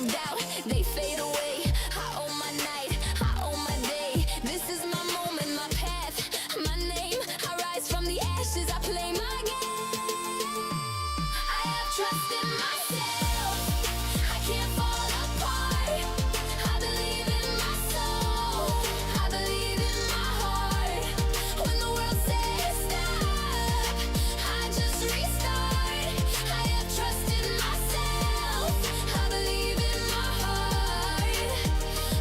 of doubt, they fade away. I own my night, I own my day. This is my moment, my path, my name. I rise from the ashes, I play my game. I have trust in myself, I can't fall apart. I believe in my soul, I believe in my heart. When the world says stop, I just restart. I have trust in myself, I believe in my heart.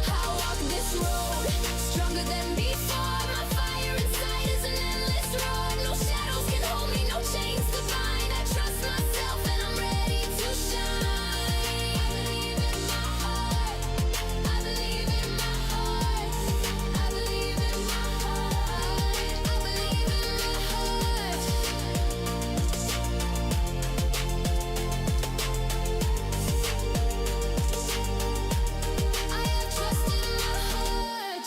I walk this road stronger than before. My fire inside is an endless road. No shadows can hold me, no chains to bind. I trust myself and I'm ready to shine. I believe in my heart, I believe in my heart, I believe in my heart, I believe in my heart. I have trust in my heart.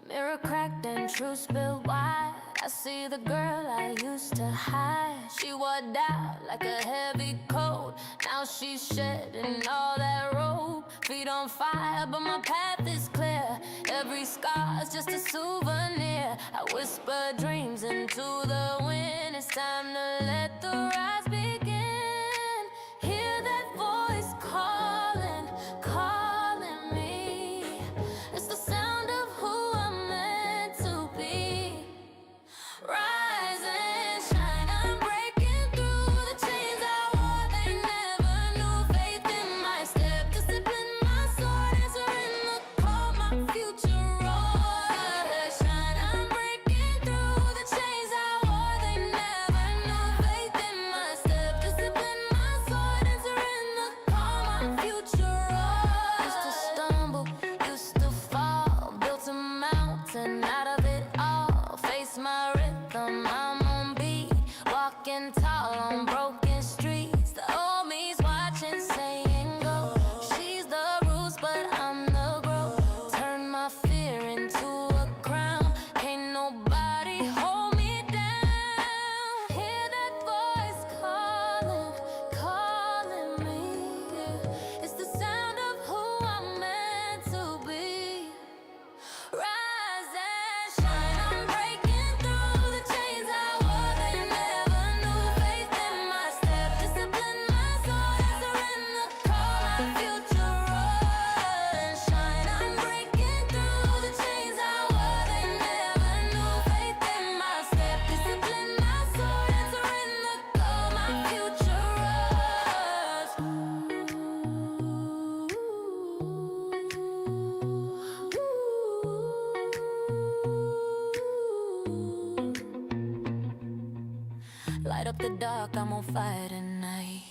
Mirror cracked and truth spilled wide. I see the girl I used to hide. She wore down like a heavy coat. Now she's shedding all that rope. Feet on fire, but my path is clear. Every scar's just a souvenir. I whisper dreams into the wind. It's time to let the rise begin. Hear that voice calling, calling me. It's the sound of who I'm meant to be. Rise and shine, I'm breaking through the chains I wore. They never knew faith in my step. Discipline, my sword, answering the call, my future roars. Shine, I'm breaking through the chains I wore. They never knew faith in my step. Discipline, my sword, answering the call, my future roars. Used to stumble, used to fall, built a mountain out of it all. Face my rhythm, I'm on beat, walking tall on broken streets. The old me's watching, saying go. She's the roots, but I'm the growth. Turn my fear into a crown. Can't nobody hold me down. Hear that voice calling, calling me. It's the sound of who I'm meant to be. Rise and shine, I'm breaking through the chains I wore. They never knew faith in my step. Discipline, my sword, answering the call, my future roars. Shine, I'm breaking through the chains I wore. They never knew faith in my step. Discipline, my sword, answering the call, my future roars. Light up the dark, I'm on fire tonight.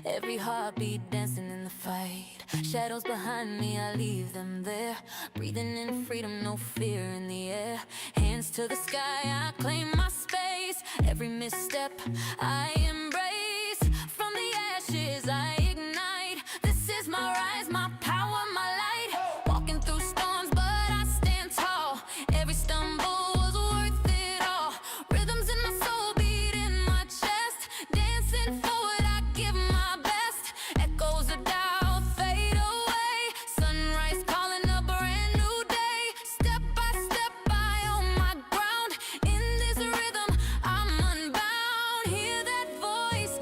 Every heartbeat dancing in the fight. Shadows behind me, I leave them there. Breathing in freedom, no fear in the air. Hands to the sky, I claim my space. Every misstep I embrace. From the ashes I ignite. This is my rise, my power, my light. Walking through storms, but I stand tall. Every stumble was worth it all. Rhythms in my soul, beat in my chest. Dancing forward, I give my best. Echoes of doubt fade away. Sunrise calling a brand new day. Step by step, I own my ground. In this rhythm, I'm unbound. Hear that voice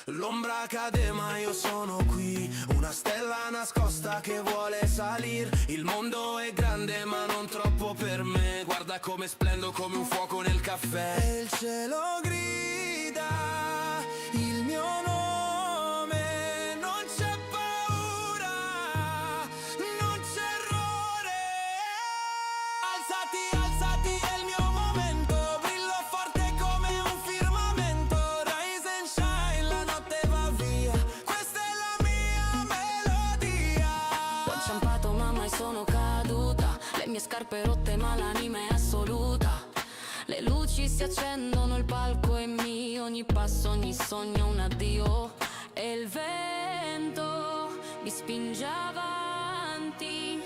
L'ombra cade ma io sono qui, una stella nascosta che vuole salir. Il mondo è grande ma non troppo per me, guarda come splendo come un fuoco nel caffè. E il cielo grida il mio nome, non c'è paura, non c'è errore. Alzati, alzati, è il mio momento, brillo forte come un firmamento. Rise and shine, la notte va via, questa è la mia melodia. Ho inciampato ma mai sono caduta, le mie scarpe rotte ma l'anima è assoluta. Le luci si accendono, il palco è mio, ogni passo, ogni sogno un addio. E il vento mi spinge avanti,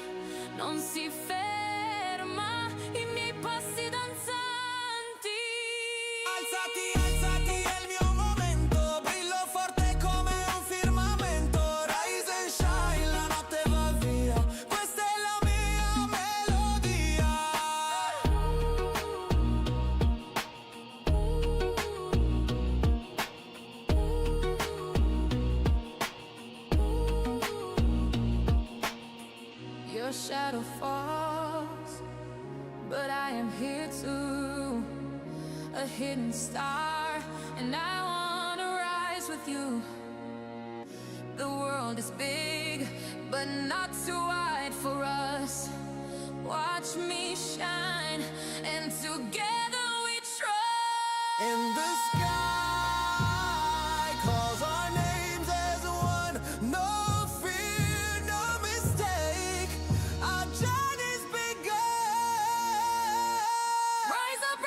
non si ferma, i miei passi danzanti. Alzati, alzati, è il mio momento, brillo forte come un firmamento. Rise and shine, la notte va via, questa è la mia melodia. Your shadow falls, but I am here too, a hidden star, and I wanna rise with you. The world is big, but not too wide for us. Watch me shine, and together we trust. In the sky calls our names as one, no fear, no mistake, our journey's begun. Rise up,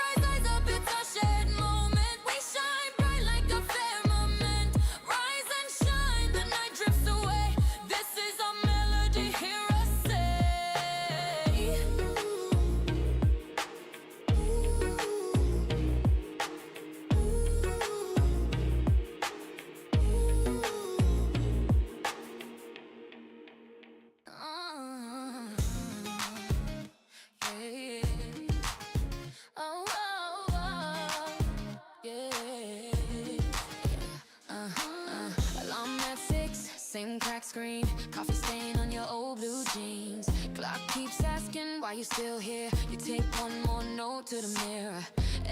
it's our shared moment. We shine bright like a firmament. Rise and shine, the night drifts away. This is our melody, hear us say. Yeah. Oh, oh, oh, yeah. Alarm at 6, same cracked screen, coffee stain on your old blue jeans. Clock keeps asking why you still here. You take one more note to the mirror.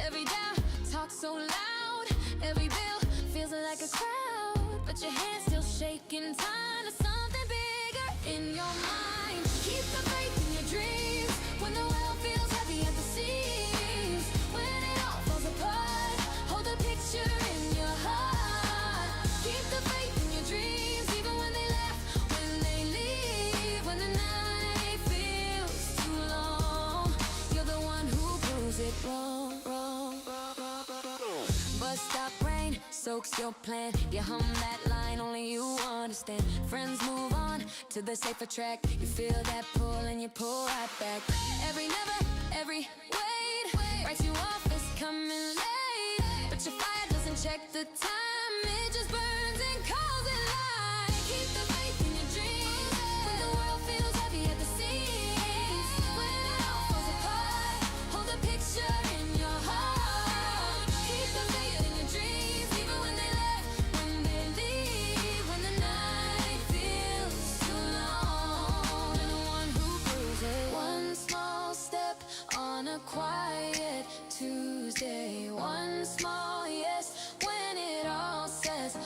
Every doubt talks so loud, every bill feels like a crowd, but your hands still shaking. Time to something bigger in your mind. Keep the faith in your dreams when the world feels heavy at the seams. When it all falls apart, hold the picture in your heart. Keep the faith in your dreams, even when they laugh, when they leave, when the night feels too long. You're the one who proves it wrong, wrong, wrong, wrong, wrong. But stop rain soaks your plan. You hum that line only you understand. Friends move on to the safer track. You feel that pull and you pull right back. Every never, every wait writes you off as coming late, but your fire doesn't check the time. It just burns and calls it light. Keep the faith in your dreams when the world feels heavy at the seams. When it all falls apart, hold the picture in your heart. Keep the faith in your dreams, even when they left, when they leave, when the night feels too long. You're the one who proves it. One small step on a quiet Tuesday. One small yes when it all says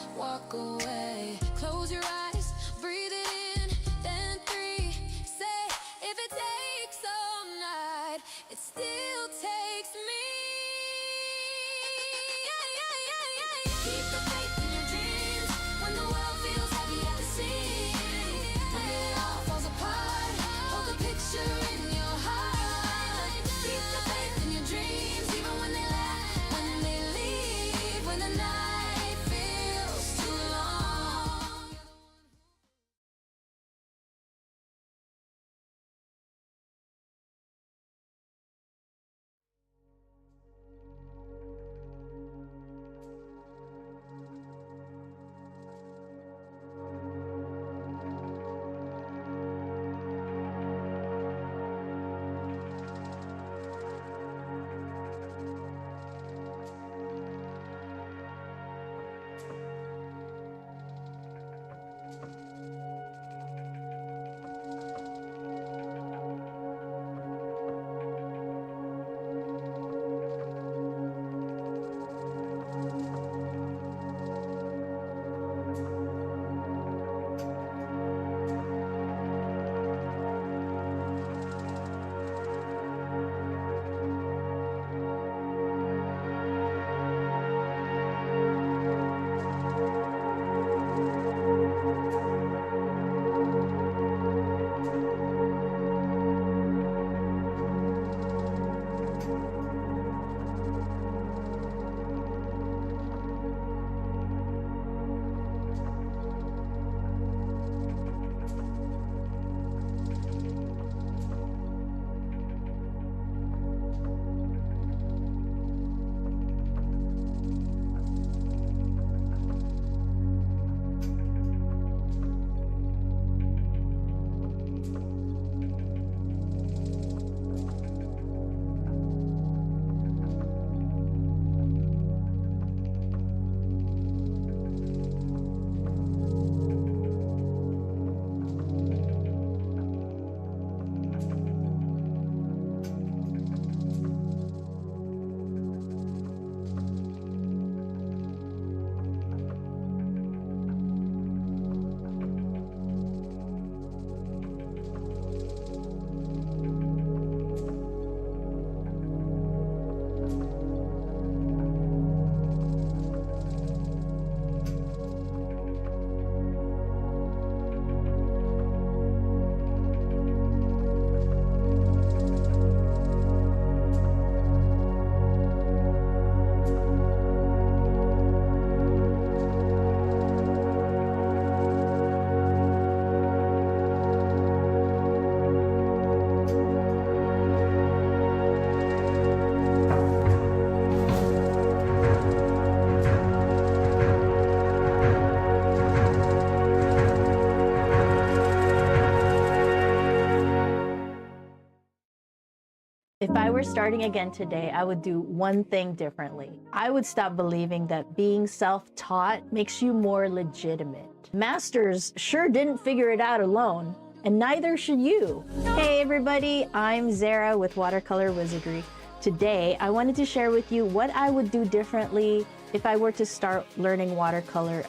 I were starting again today, I would do one thing differently. I would stop believing that being self-taught makes you more legitimate. Masters sure didn't figure it out alone, and neither should you. Hey everybody, I'm Zara with Watercolor Wizardry. Today, I wanted to share with you what I would do differently if I were to start learning watercolor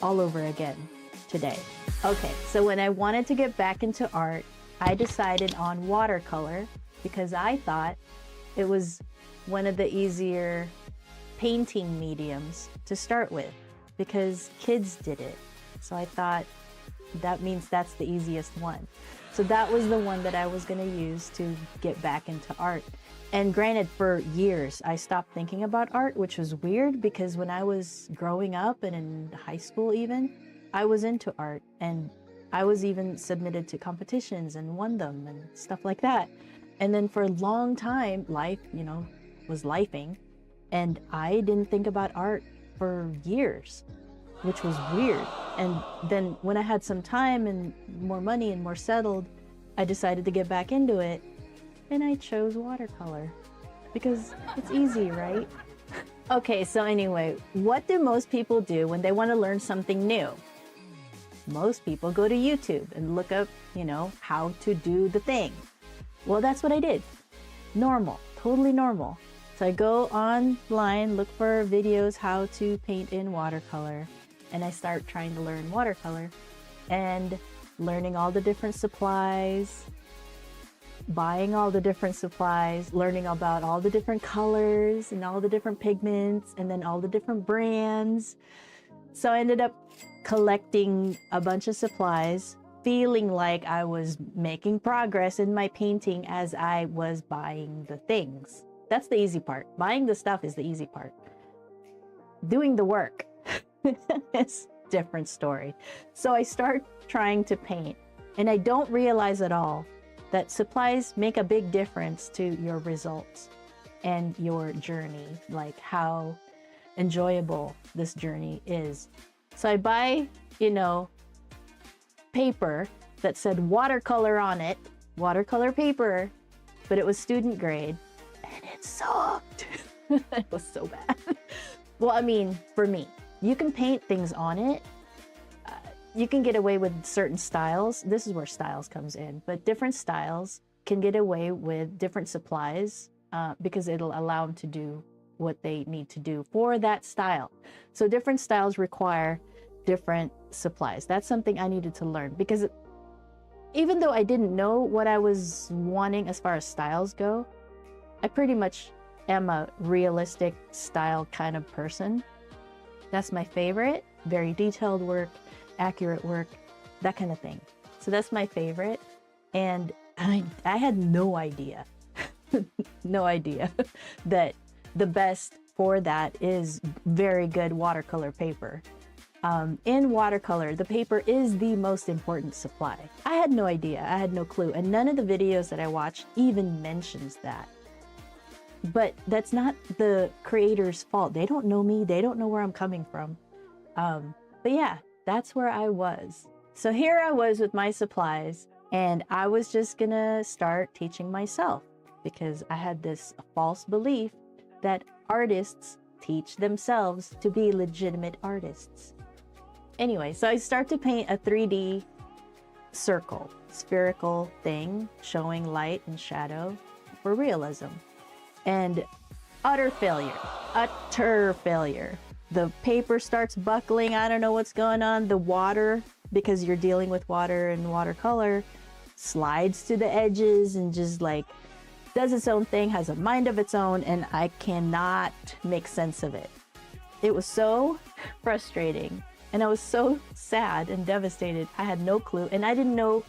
all over again today. Okay, so when I wanted to get back into art, I decided on watercolor because I thought it was one of the easier painting mediums to start with because kids did it. So I thought that means that's the easiest one. So that was the one that I was going to use to get back into art. And granted, for years, I stopped thinking about art, which was weird because when I was growing up and in high school even, I was into art and I was even submitted to competitions and won them and stuff like that. And then for a long time, life, was lifing. And I didn't think about art for years, which was weird. And then when I had some time and more money and more settled, I decided to get back into it. And I chose watercolor because it's easy, right? Okay, so anyway, what do most people do when they want to learn something new? Most people go to YouTube and look up, how to do the thing. Well, that's what I did. Normal, totally normal. So I go online, look for videos how to paint in watercolor, and I start trying to learn watercolor and learning all the different supplies, buying all the different supplies, learning about all the different colors and all the different pigments and then all the different brands. So I ended up collecting a bunch of supplies, feeling like I was making progress in my painting as I was buying the things. That's the easy part. Buying the stuff is the easy part. Doing the work is a different story. So I start trying to paint, and I don't realize at all that supplies make a big difference to your results and your journey, like how enjoyable this journey is. So I buy, paper that said watercolor on it, watercolor paper, but it was student grade, and it sucked. It was so bad. Well, I mean, for me, you can paint things on it. You can get away with certain styles. This is where styles comes in, but different styles can get away with different supplies because it'll allow them to do what they need to do for that style. So different styles require different supplies. That's something I needed to learn because even though I didn't know what I was wanting as far as styles go, I pretty much am a realistic style kind of person. That's my favorite. Very detailed work, accurate work, that kind of thing. So that's my favorite. And I had no idea, no idea that the best for that is very good watercolor paper. In watercolor, the paper is the most important supply. I had no idea, I had no clue, and none of the videos that I watched even mentions that. But that's not the creator's fault. They don't know me, they don't know where I'm coming from. But yeah, that's where I was. So here I was with my supplies, and I was just gonna start teaching myself because I had this false belief that artists teach themselves to be legitimate artists. Anyway, so I start to paint a 3D circle, spherical thing showing light and shadow for realism. And utter failure, utter failure. The paper starts buckling, I don't know what's going on. The water, because you're dealing with water and watercolor, slides to the edges and just does its own thing, has a mind of its own, and I cannot make sense of it. It was so frustrating, and I was so sad and devastated. I had no clue, and I didn't know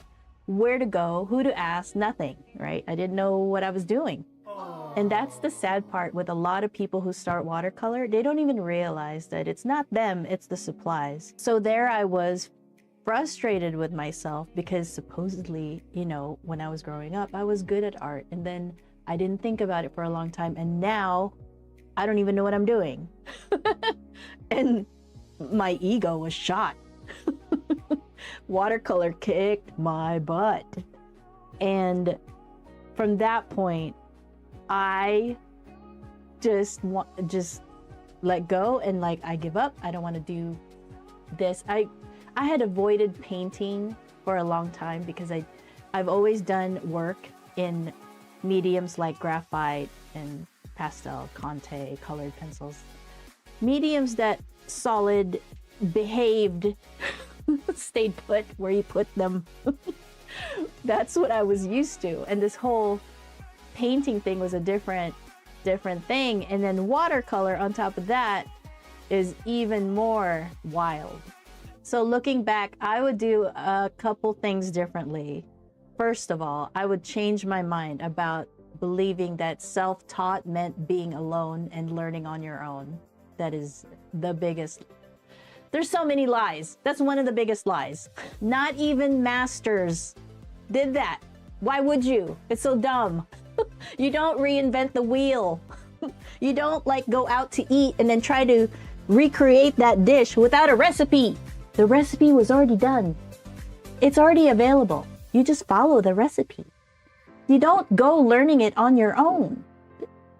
where to go, who to ask, nothing, right? I didn't know what I was doing. And that's the sad part with a lot of people who start watercolor. They don't even realize that it's not them, it's the supplies. So there I was, frustrated with myself because supposedly, when I was growing up, I was good at art. And then I didn't think about it for a long time. And now I don't even know what I'm doing. And my ego was shot. Watercolor kicked my butt. And from that point, I just let go and like, I give up. I don't want to do this. I had avoided painting for a long time because I've always done work in mediums like graphite and pastel, Conte, colored pencils. Mediums that solid, behaved, stayed put where you put them. That's what I was used to. And this whole painting thing was a different thing. And then watercolor on top of that is even more wild. So looking back, I would do a couple things differently. First of all, I would change my mind about believing that self-taught meant being alone and learning on your own. That is the biggest. There's so many lies. That's one of the biggest lies. Not even masters did that. Why would you? It's so dumb. You don't reinvent the wheel. You don't like go out to eat and then try to recreate that dish without a recipe. The recipe was already done. It's already available. You just follow the recipe. You don't go learning it on your own.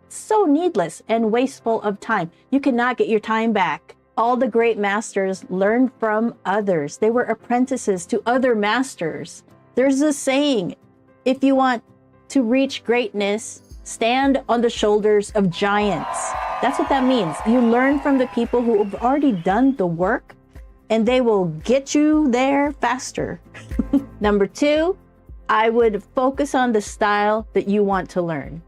It's so needless and wasteful of time. You cannot get your time back. All the great masters learned from others. They were apprentices to other masters. There's a saying, if you want to reach greatness, stand on the shoulders of giants. That's what that means. You learn from the people who have already done the work, and they will get you there faster. Number 2, I would focus on the style that you want to learn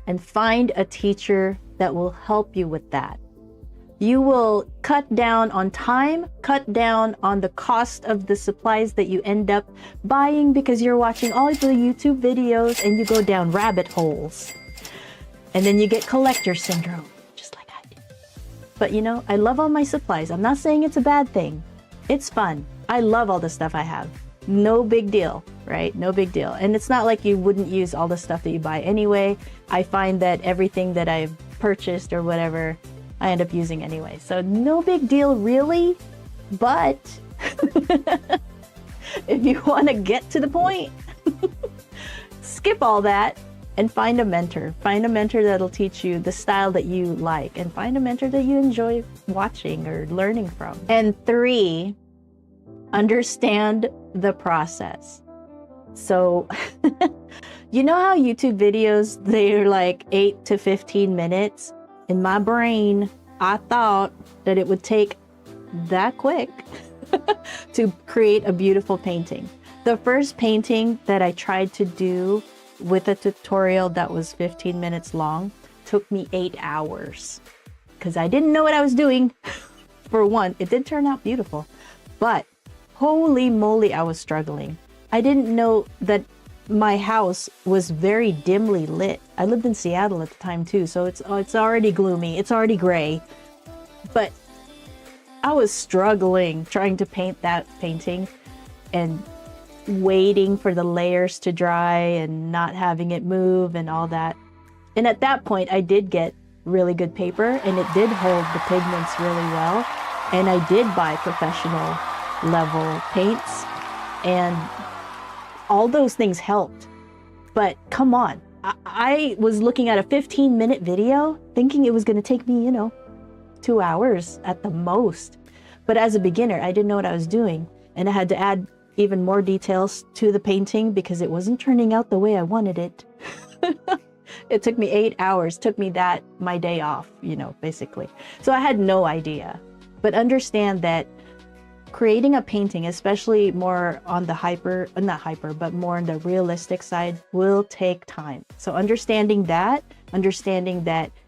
and find a teacher that will help you with that. You will cut down on time, cut down on the cost of the supplies that you end up buying because you're watching all the YouTube videos and you go down rabbit holes. And then you get collector syndrome, just like I did. But you know, I love all my supplies. I'm not saying it's a bad thing. It's fun. I love all the stuff I have. No big deal, right? No big deal. And it's not like you wouldn't use all the stuff that you buy anyway. I find that everything that I've purchased or whatever, I end up using anyway. So no big deal really, but if you want to get to the point, skip all that and find a mentor. Find a mentor that'll teach you the style that you like, and find a mentor that you enjoy watching or learning from. And 3, understand the process. So you know how YouTube videos, they're like 8 to 15 minutes? In my brain, I thought that it would take that quick to create a beautiful painting. The first painting that I tried to do with a tutorial that was 15 minutes long took me 8 hours because I didn't know what I was doing. For one, it did turn out beautiful, but holy moly, I was struggling. I didn't know that my house was very dimly lit. I lived in Seattle at the time too, so it's already gloomy, it's already gray. But I was struggling trying to paint that painting and waiting for the layers to dry and not having it move and all that. And at that point, I did get really good paper and it did hold the pigments really well. And I did buy professional level paints and all those things helped. But come on, I was looking at a 15-minute video thinking it was going to take me, 2 hours at the most. But as a beginner, I didn't know what I was doing. And I had to add even more details to the painting because it wasn't turning out the way I wanted it. It took me 8 hours, took me my day off, basically. So I had no idea. But understand that creating a painting, especially more on the but more on the realistic side, will take time. So understanding that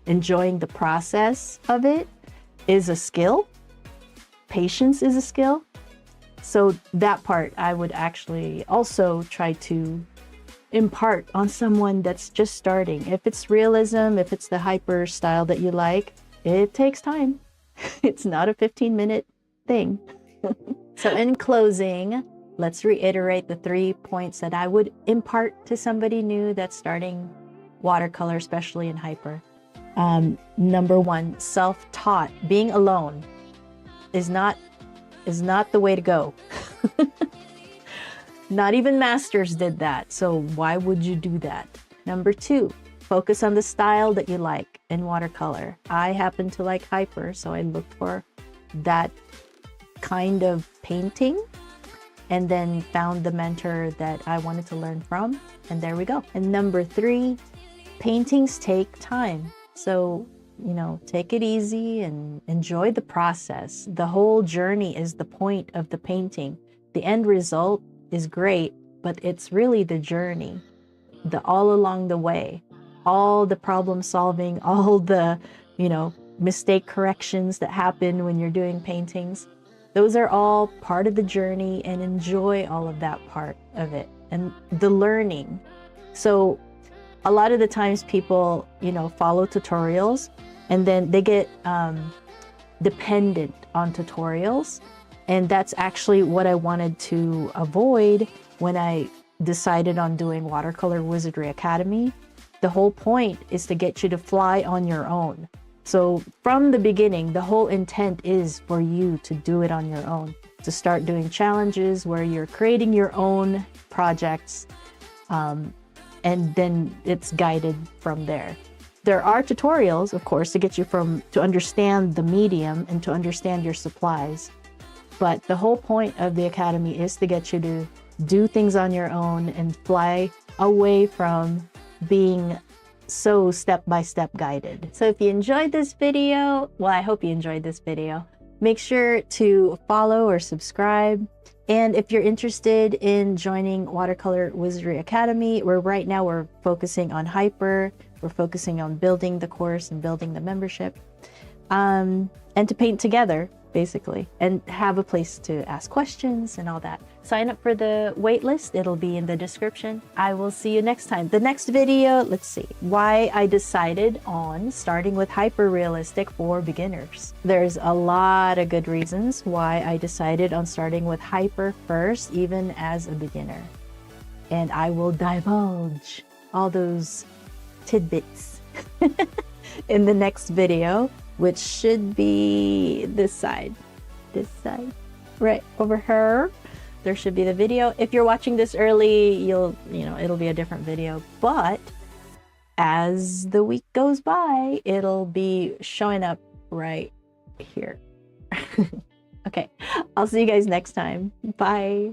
enjoying the process of it is a skill. Patience is a skill. So that part I would actually also try to impart on someone that's just starting. If it's realism, if it's the hyper style that you like, it takes time. It's not a 15-minute thing. So in closing, let's reiterate the 3 points that I would impart to somebody new that's starting watercolor, especially in hyper. Number 1, self-taught. Being alone is not the way to go. Not even masters did that. So why would you do that? Number 2, focus on the style that you like in watercolor. I happen to like hyper, so I looked for that kind of painting and then found the mentor that I wanted to learn from, and there we go. And number 3, paintings take time. So, you know, take it easy and enjoy the process. The whole journey is the point of the painting. The end result is great, but it's really the journey, the all along the way, all the problem solving, all the, you know, mistake corrections that happen when you're doing paintings. Those are all part of the journey, and enjoy all of that part of it and the learning. So a lot of the times people, you know, follow tutorials and then they get dependent on tutorials. And that's actually what I wanted to avoid when I decided on doing Watercolor Wizardry Academy. The whole point is to get you to fly on your own. So from the beginning, the whole intent is for you to do it on your own, to start doing challenges where you're creating your own projects, and then it's guided from there. There are tutorials, of course, to get you to understand the medium and to understand your supplies. But the whole point of the Academy is to get you to do things on your own and fly away from being so step-by-step guided. So if you enjoyed this video, well, I hope you enjoyed this video. Make sure to follow or subscribe. And if you're interested in joining Watercolor Wizardry Academy, right now we're focusing on hyper. We're focusing on building the course and building the membership, and to paint together, basically, and have a place to ask questions and all that. Sign up for the waitlist. It'll be in the description. I will see you next time. The next video, let's see, why I decided on starting with hyper-realistic for beginners. There's a lot of good reasons why I decided on starting with hyper first, even as a beginner. And I will divulge all those tidbits in the next video, which should be this side, right over here. There should be the video. If you're watching this early, it'll be a different video, but as the week goes by, it'll be showing up right here. Okay, I'll see you guys next time. Bye.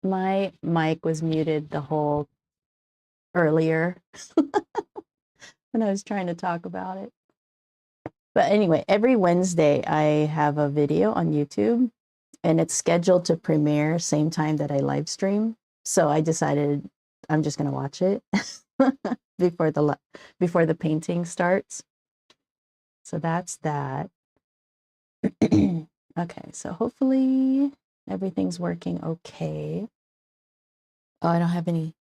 My mic was muted the whole earlier when I was trying to talk about it. But anyway, every Wednesday I have a video on YouTube, and it's scheduled to premiere same time that I live stream. So I decided I'm just going to watch it before the painting starts. So that's that. Okay, so hopefully everything's working okay. Oh, I don't have any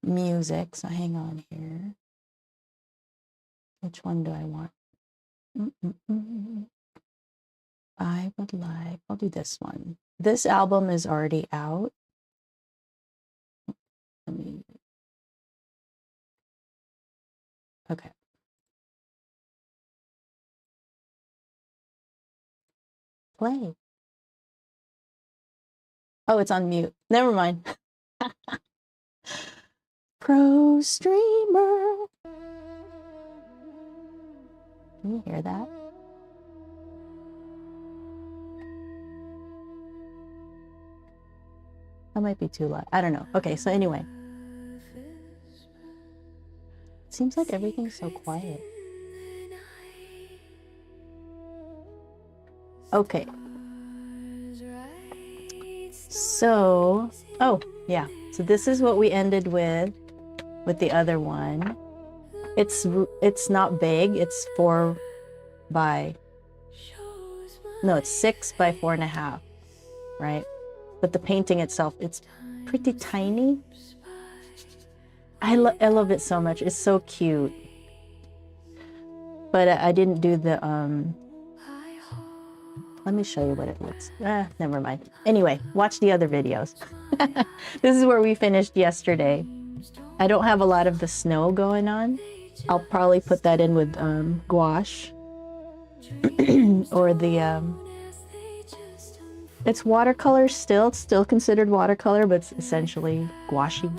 music, so hang on here. Which one do I want? I'll do this one. This album is already out. Okay. Play. Oh, it's on mute. Never mind. Pro streamer. Can you hear that? That might be too loud. I don't know. Okay, so anyway. It seems like everything's so quiet. Okay. So, oh, yeah. So this is what we ended with the other one. It's not big. It's 4 by, no, it's 6 by 4.5, right? But the painting itself, it's pretty tiny. I love it so much. It's so cute. But I didn't do the, let me show you what it looks. Never mind. Anyway, watch the other videos. This is where we finished yesterday. I don't have a lot of the snow going on. I'll probably put that in with gouache or the it's watercolor still. It's still considered watercolor, but it's essentially gouache.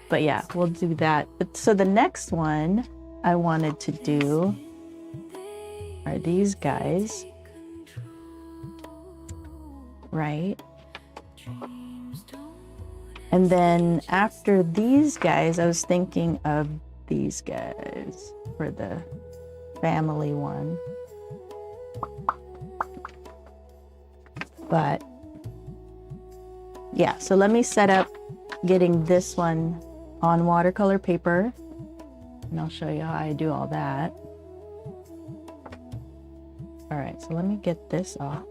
But yeah, we'll do that. So the next one I wanted to do are these guys, right? And then after these guys, I was thinking of these guys for the family one. But yeah, so let me set up getting this one on watercolor paper, and I'll show you how I do all that. All right, so let me get this off.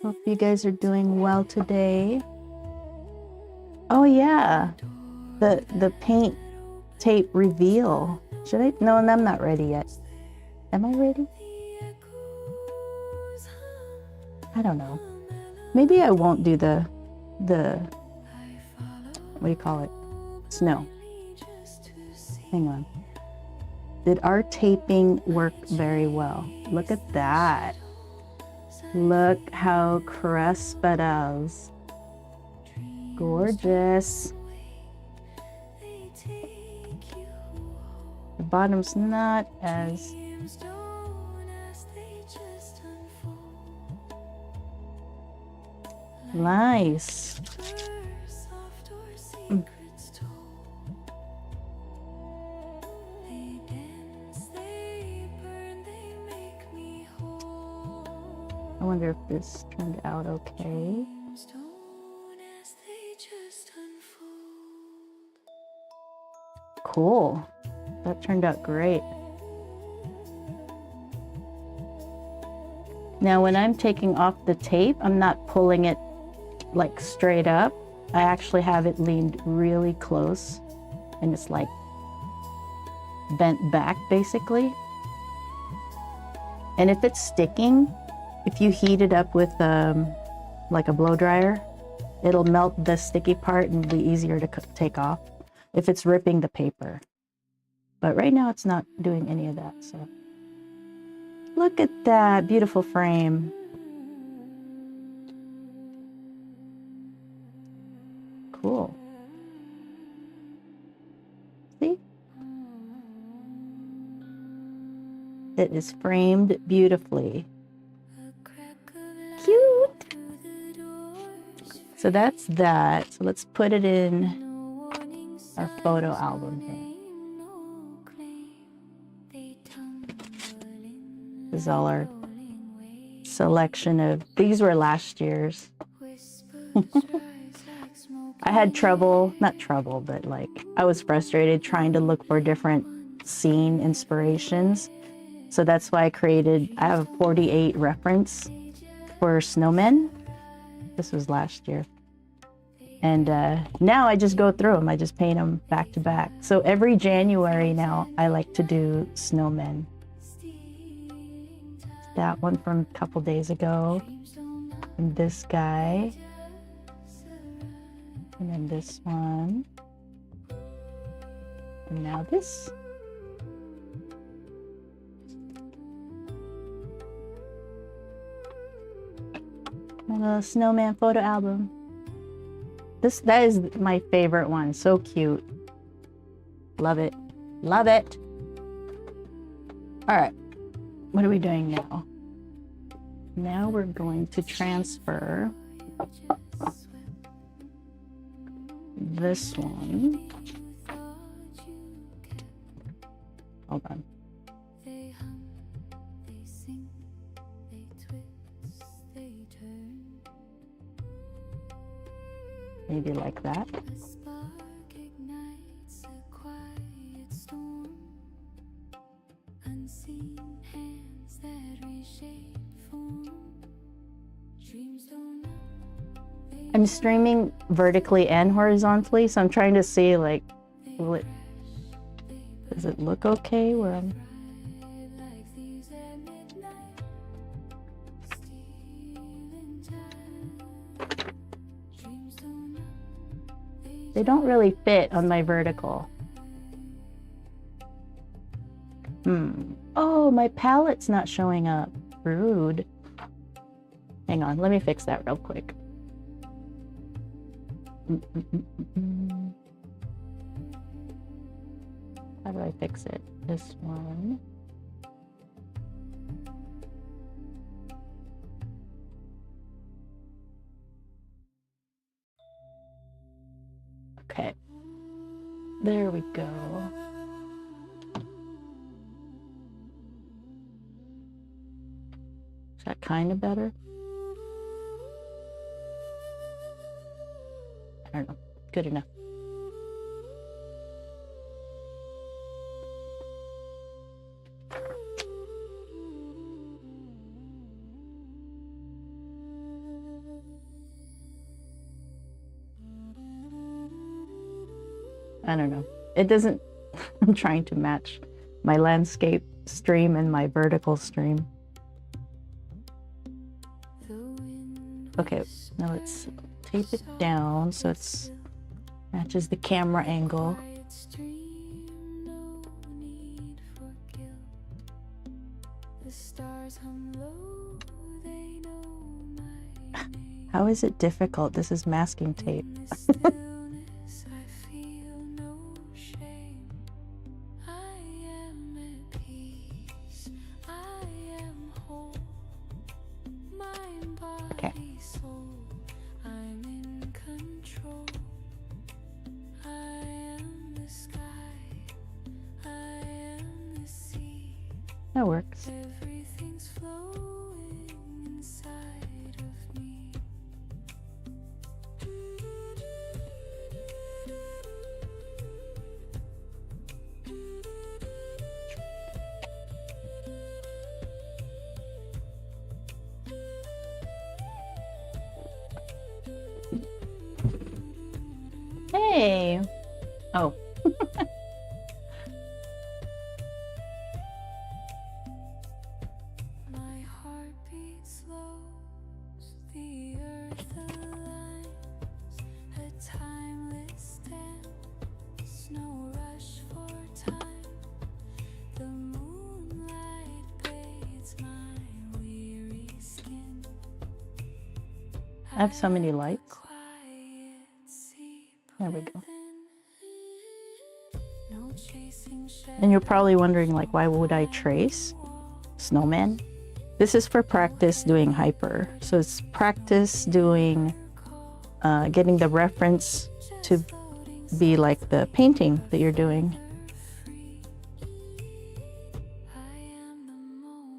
Hope you guys are doing well today. Oh yeah, the paint tape reveal. Should I? No, I'm not ready yet. Am I ready? I don't know. Maybe I won't do the what do you call it? Snow. Hang on. Did our taping work very well? Look at that. Look how crisp it is. Gorgeous. The bottom's not as nice. I wonder if this turned out okay. Cool. That turned out great. Now when I'm taking off the tape, I'm not pulling it like straight up. I actually have it leaned really close and it's like bent back basically. And if it's sticking, if you heat it up with like a blow dryer, it'll melt the sticky part and be easier to take off if it's ripping the paper. But right now it's not doing any of that, so. Look at that beautiful frame. Cool. See? It is framed beautifully. Cute. So that's that. So let's put it in our photo album here. This is all our selection of, these were last year's. I had trouble, not trouble, but like I was frustrated trying to look for different scene inspirations. So that's why I have a 48 reference for Snowman. This was last year. And now I just go through them. I just paint them back to back. So every January now, I like to do Snowmen. That one from a couple days ago. And this guy. And then this one. And now this. My little snowman photo album. That is my favorite one. So cute. Love it. Love it. All right. What are we doing now? Now we're going to transfer this one. Hold on. Maybe like that. I'm streaming vertically and horizontally, so I'm trying to see like, does it look okay where I'm? They don't really fit on my vertical. Oh, my palette's not showing up. Rude. Hang on, let me fix that real quick. How do I fix it? This one. Okay. There we go. Is that kind of better? I don't know. Good enough. I don't know. It doesn't. I'm trying to match my landscape stream and my vertical stream. Okay, now let's tape it down so it's matches the camera angle. How is it difficult? This is masking tape. That works. Everything's flowing inside of me. Hey. Oh. I have so many lights. There we go. And you're probably wondering, like, why would I trace Snowman? This is for practice doing hyper. So it's practice doing, getting the reference to be like the painting that you're doing.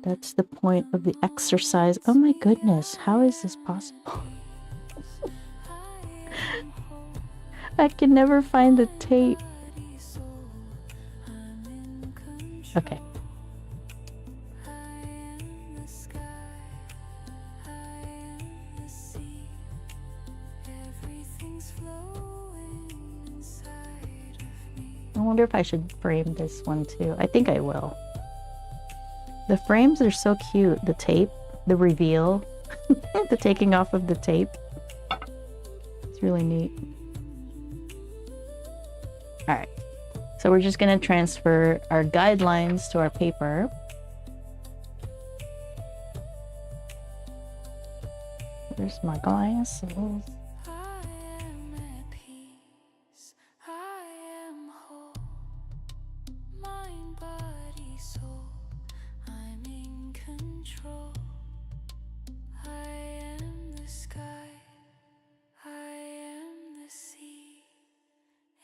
That's the point of the exercise. Oh my goodness, how is this possible? I can never find the tape. Okay. I wonder if I should frame this one too. I think I will. The frames are so cute. The tape, the reveal, the taking off of the tape. It's really neat. All right, so we're just gonna transfer our guidelines to our paper. There's my glasses.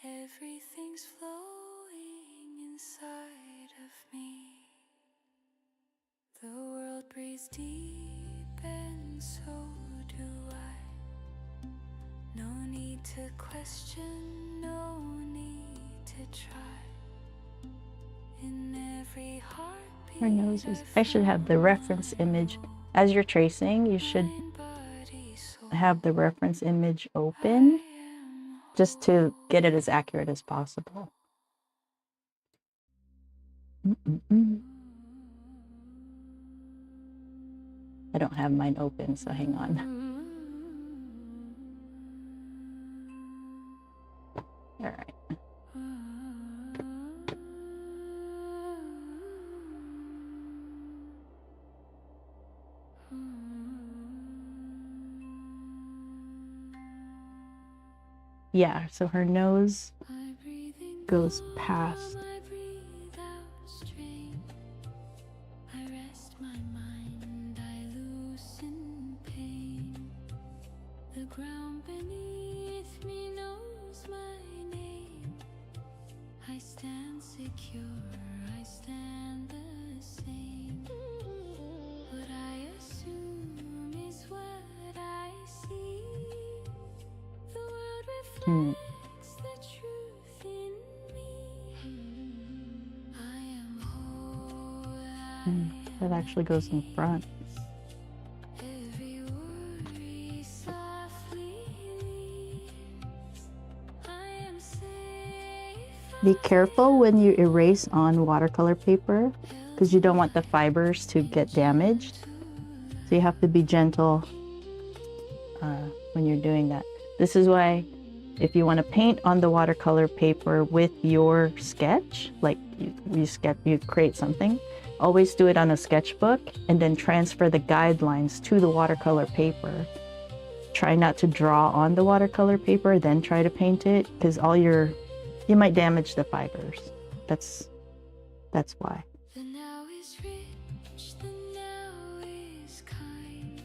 Everything's flowing inside of me. The world breathes deep and so do I. No need to question, no need to try. In every heartbeat. Her nose is. I should have the reference image. As you're tracing, you should have the reference image open, just to get it as accurate as possible. I don't have mine open, so hang on. All right. Yeah, so her nose goes past. The ground beneath me knows my name. I stand secure, I stand the same. What I assume is what I see. The world reflects the truth in me. I am whole. That actually goes in front. Every worry softly leaves. I am safe. Be careful when you erase on watercolor paper because you don't want the fibers to get damaged. So you have to be gentle when you're doing that. This is why if you want to paint on the watercolor paper with your sketch, like you create something, always do it on a sketchbook and then transfer the guidelines to the watercolor paper. Try not to draw on the watercolor paper, then try to paint it, because you might damage the fibers. That's why. The now is rich, the now is kind.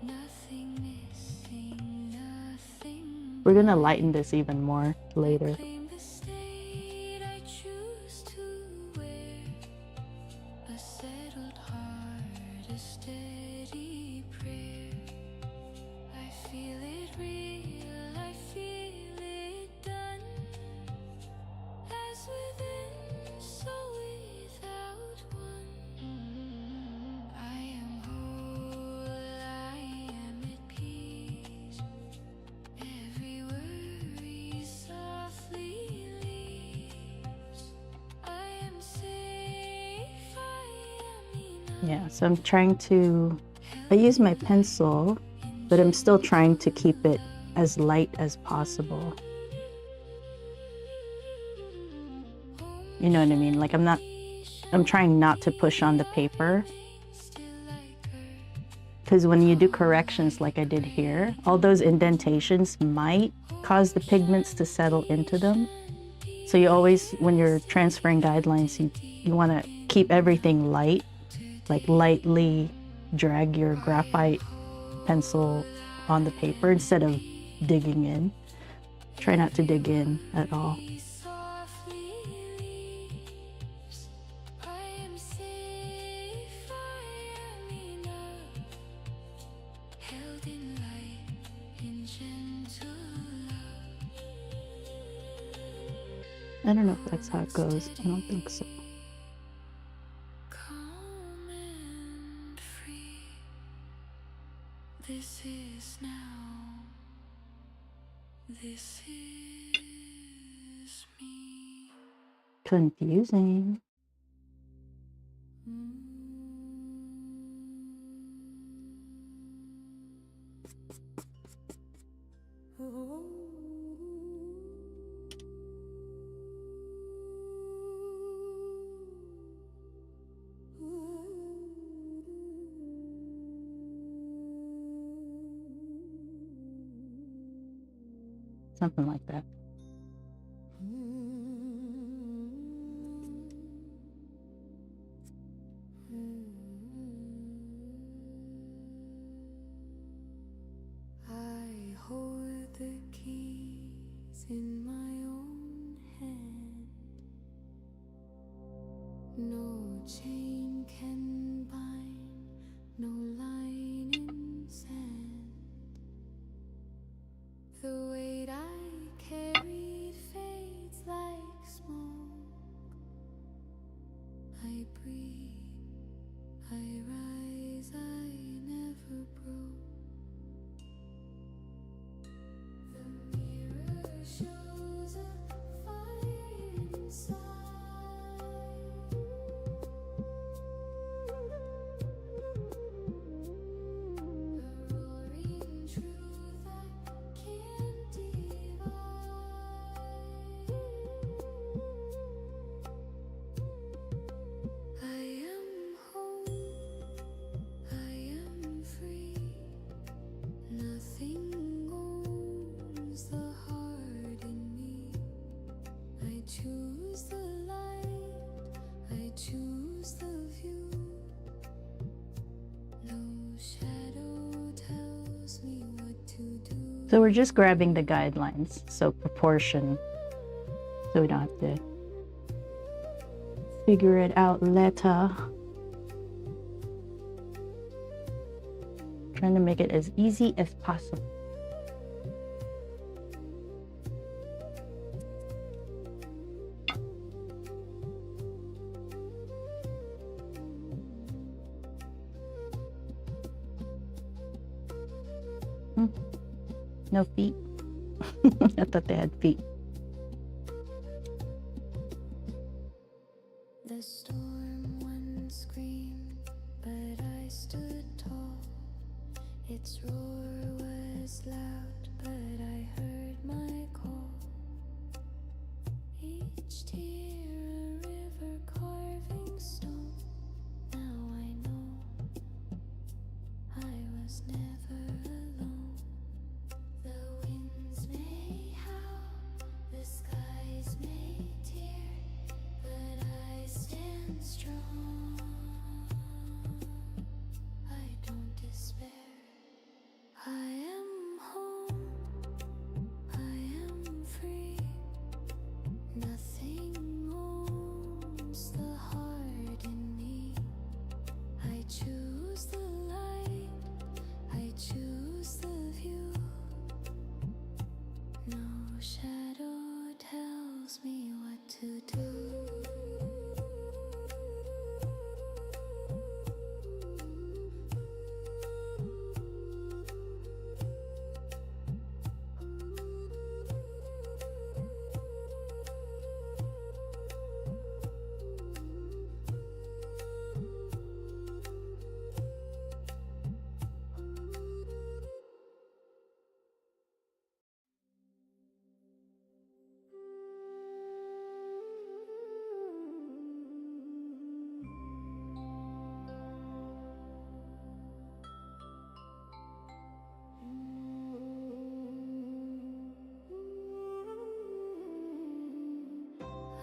Nothing missing, nothing. We're gonna lighten this even more later. Claim the state I choose to wear. A settled heart, a steady prayer. I feel it real, I feel it done. As within, so without one. I am whole, I am at peace. Every worry softly leaves. I am safe, I am enough. Yeah, so I'm trying to, I use my pencil, but I'm still trying to keep it as light as possible. You know what I mean? Like I'm trying not to push on the paper. Because when you do corrections like I did here, all those indentations might cause the pigments to settle into them. So you always, when you're transferring guidelines, you want to keep everything light, like lightly drag your graphite pencil on the paper instead of digging in. Try not to dig in at all. Softly leaves. I am safe, I am enough. Held in light, in gentle love. I don't know if that's how it goes. I don't think so. Calm and free. This is now. This is me. Confusing. Something like that. I hold the keys in my own hand. No chain can bind, no line in sand. The weight I carried fades like smoke. I breathe, I rise, I never broke. The mirror shows a fire inside. So we're just grabbing the guidelines, so proportion, so we don't have to figure it out later. Trying to make it as easy as possible. No feet. I thought they had feet. The storm once screamed, but I stood tall. Its roar was loud, but I heard my call. Each tear a river carving stone. Now I know I was never alone. The winds may howl, the skies may tear, but I stand strong. I don't despair. I am home, I am free. Nothing owns the heart in me. I choose the light, I choose the view. No shadow tells me what to do.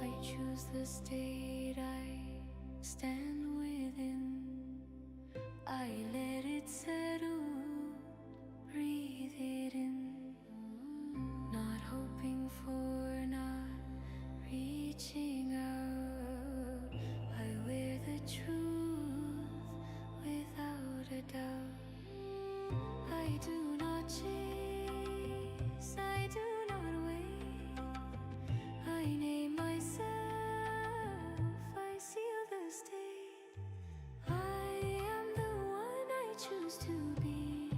I choose the state I stand within. I let it settle, breathe it in. Not hoping for, not reaching out. I wear the truth without a doubt. I do not chase, I do not wait. I name myself, I seal the state. I am the one I choose to be.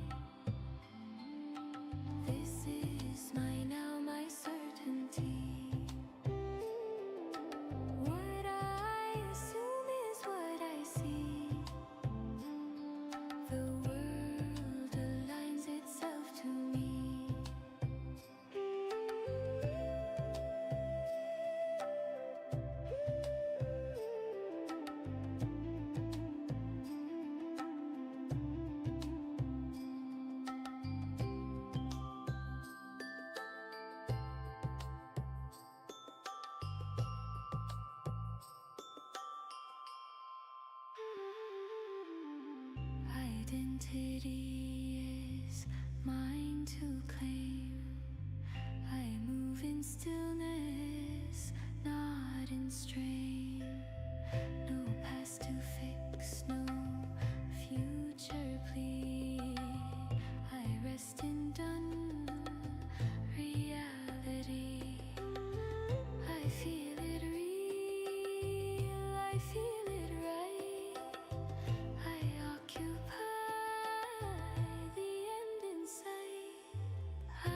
This is my now, my certainty. What I assume is what I see. The world aligns itself to me. Identity is mine to claim. I move in stillness, not in strain. No past to fix, no future plea. I rest in done reality. I feel it real, I feel it right. I occupy the end in sight. I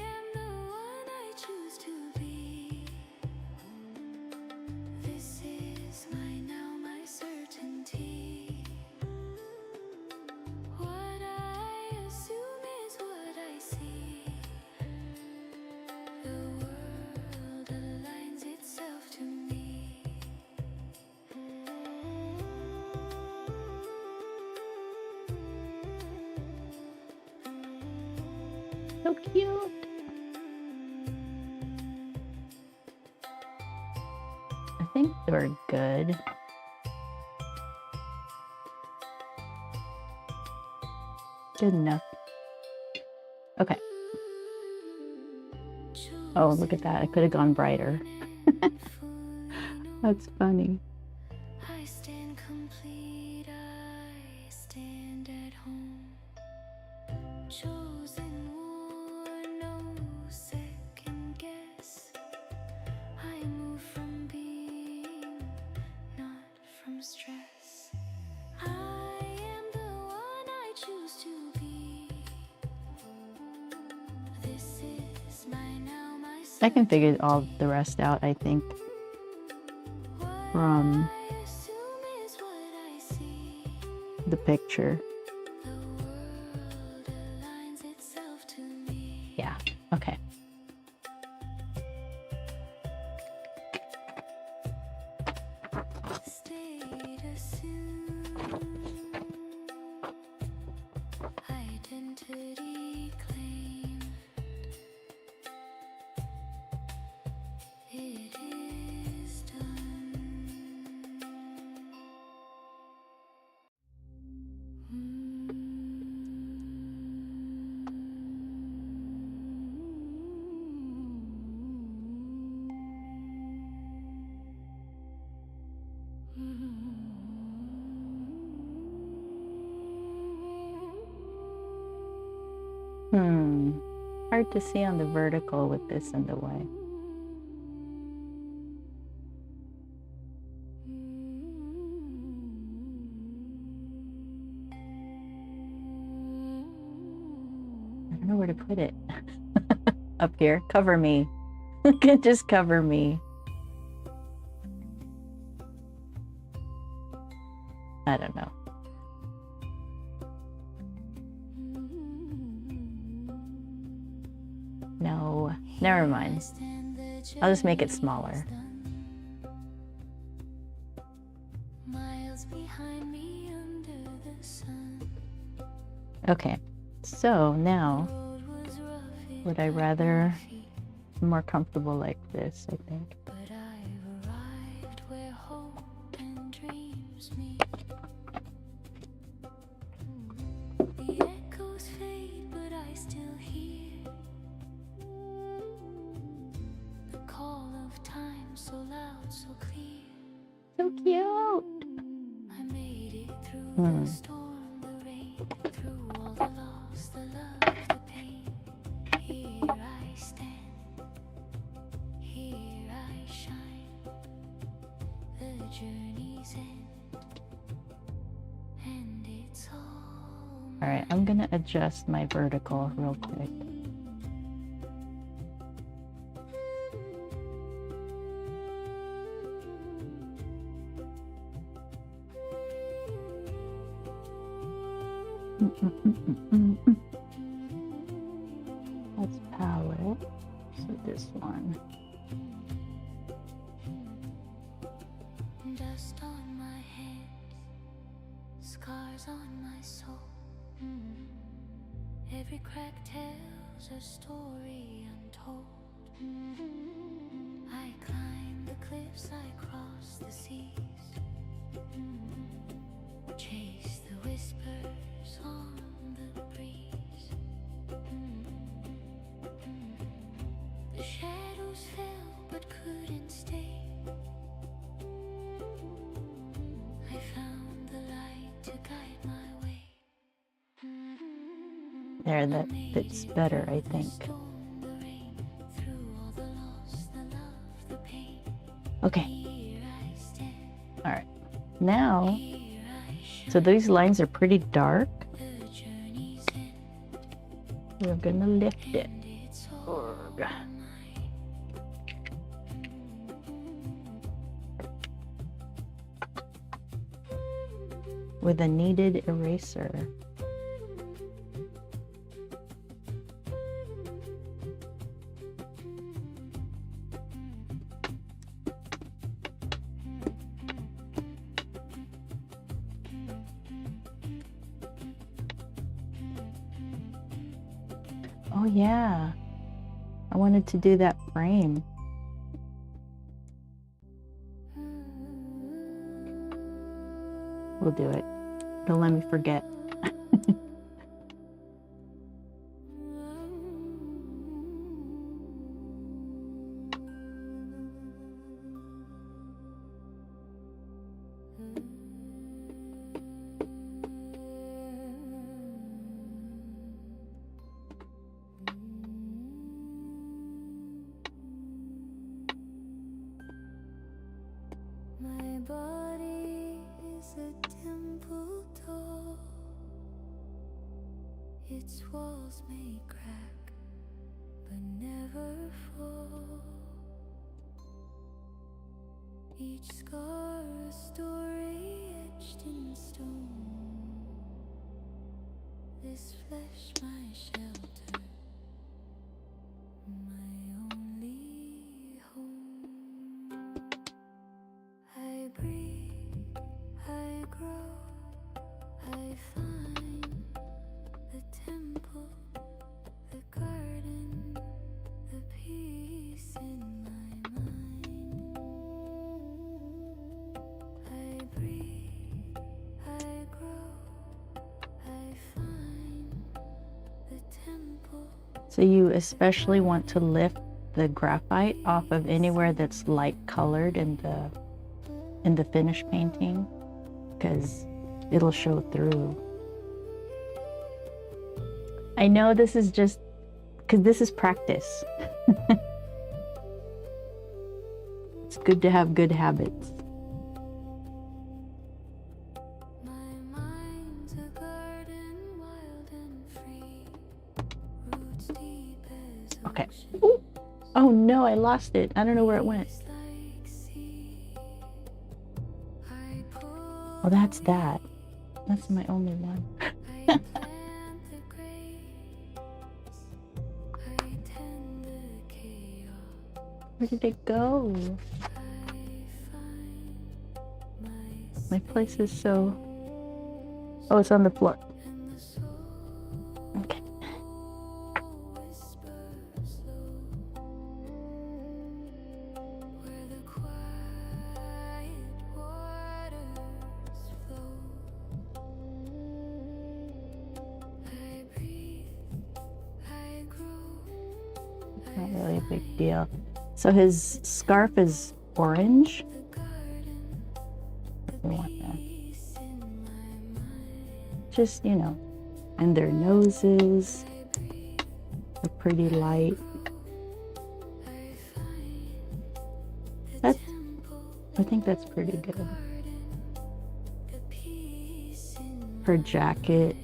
am the one I choose to be. This is my now, my certainty. What I assume is what I see. The world aligns itself to me. So cute. I think they're good. Good enough. Okay. Oh, look at that. I could have gone brighter. That's funny. I stand complete, I stand at home. Chosen one, no second guess. I move from being, not from stress. I am the one I choose to be. This is my now, my I can figure all the rest out, I think, from the picture. Yeah, okay. Identity claim. It is done. Hard to see on the vertical with this in the way. I don't know where to put it. Up here. Cover me. Just cover me. I don't know. No, never mind. I'll just make it smaller. Okay, so now would I rather be more comfortable like this, I think. So cute. I made it through the storm, the rain, through all the loss, the love, the pain. Here I stand, here I shine. The journey's end, and it's all. All right, I'm gonna adjust my vertical real quick. Let's power. So this one. Dust on my hands, scars on my soul. Every crack tells a story untold. I climb the cliffs, I cross the seas. Chase the whispers on the breeze. The shadows fell but couldn't stay. I found the light to guide my way. There, that fits better, I think. Okay. All right. Now, so these lines are pretty dark. We're gonna lift it. With a kneaded eraser. Oh yeah, I wanted to do that frame. We'll do it. Don't let me forget. Its walls may crack, but never fall. Each scar a story etched in stone. This flesh my shelter, my only home. I breathe, I grow, I find the temple, the garden, the peace in my mind. I breathe, I grow, I find the temple. So you especially want to lift the graphite off of anywhere that's light colored in the finished painting, because it'll show through. I know this is just because this is practice. It's good to have good habits. My mind's a garden, wild and free, roots deep as Okay. ocean, Ooh. Oh no, I lost it. I don't know where it went. like sea. I pull, Oh, that's that. That's my only one. I plant the grapes, I tend the chaos, Where did it go? I find My place is so... Oh, it's on the floor. and the soul Okay. whispers low, where the quiet waters flow. I breathe, I grow, Not really a big deal. So his scarf is orange. the garden, We want that. peace in my mind. Just, you know, and their noses are pretty light. I find the That's, temple, I think that's pretty good. garden, the peace in Her jacket.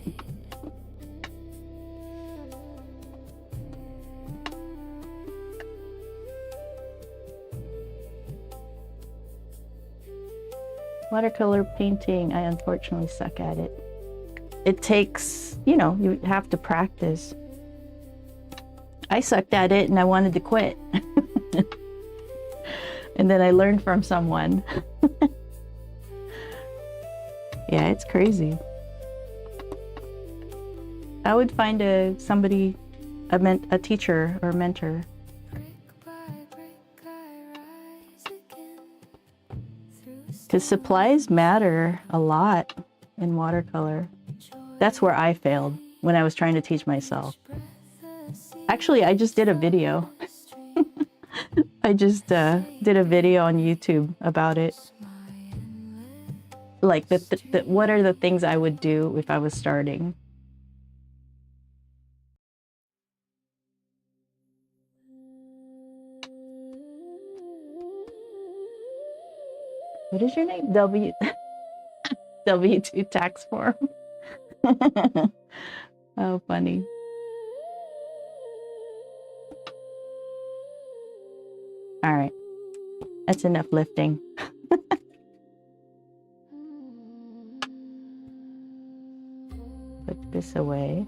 Watercolor painting, I unfortunately suck at it. It takes, you know, you have to practice. I sucked at it and I wanted to quit. And then I learned from someone. Yeah, it's crazy. I would find a teacher or mentor. brick by brick I rise again through Because supplies matter a lot in watercolor. That's where I failed when I was trying to teach myself. Actually, I just did a video. I just did a video on YouTube about it. Like, what are the things I would do if I was starting? What is your name? W2 tax form. Oh, funny. All right. That's enough lifting. Put this away.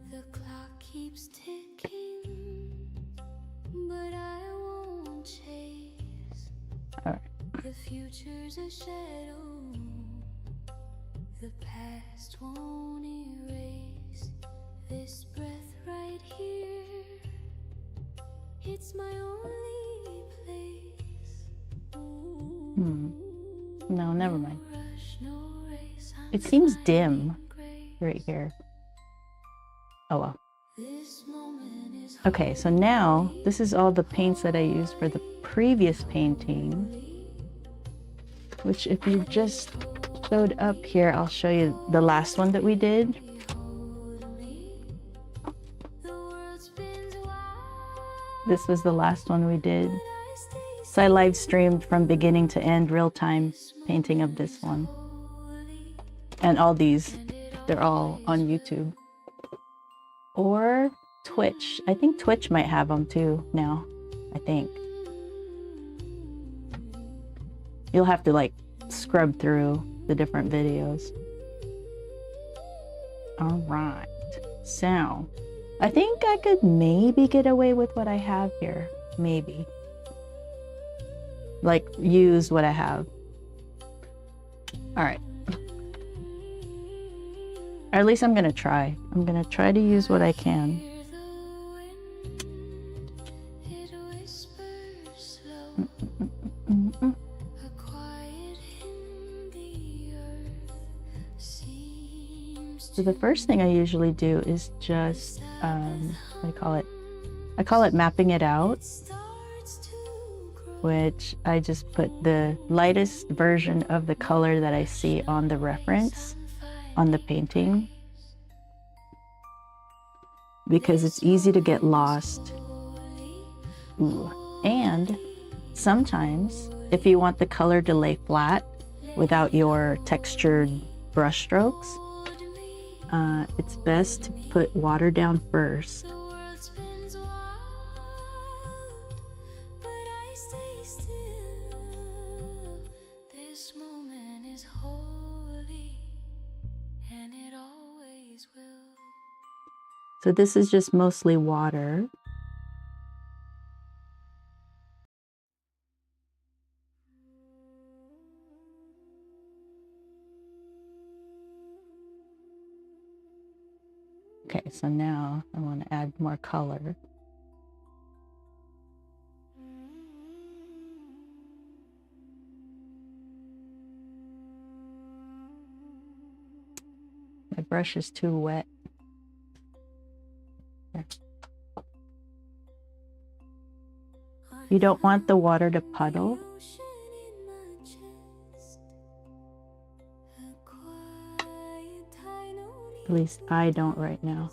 The clock keeps ticking, but I won't chase. All right. The future's a shadow, the past won't erase. This breath right here, it's my only place. No, never mind. Rush, no race, I'm It seems flying dim grace. right here. Oh well. This moment is Okay, so now this is all the paints that I used for the previous painting, which if you just showed up here, I'll show you the last one that we did. hold me. The world spins wild. This was the last one we did. So I live streamed from beginning to end, real time painting of this one. And all these, they're all on YouTube. Or Twitch. I think Twitch might have them too now, I think. You'll have to like scrub through the different videos. All right, so I think I could maybe get away with what I have here. Maybe. Like, use what I have. All right. Or at least I'm gonna try. I'm gonna try to use what I can. So the first thing I usually do is just, what do I call it? I call it mapping it out, which I just put the lightest version of the color that I see on the reference on the painting, because it's easy to get lost. Ooh. And sometimes if you want the color to lay flat without your textured brush strokes, it's best to put water down first. So this is just mostly water. Okay, so now I want to add more color. My brush is too wet. There. You don't want the water to puddle. At least I don't right now.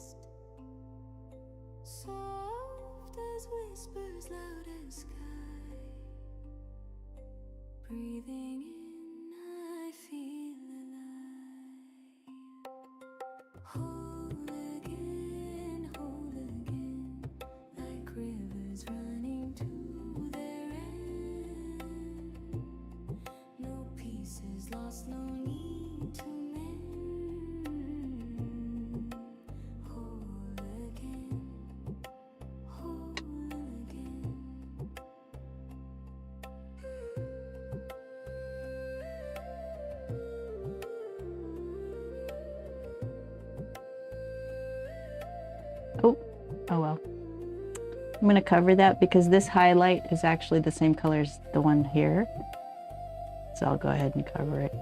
Oh well. I'm going to cover that because this highlight is actually the same color as the one here. So I'll go ahead and cover it.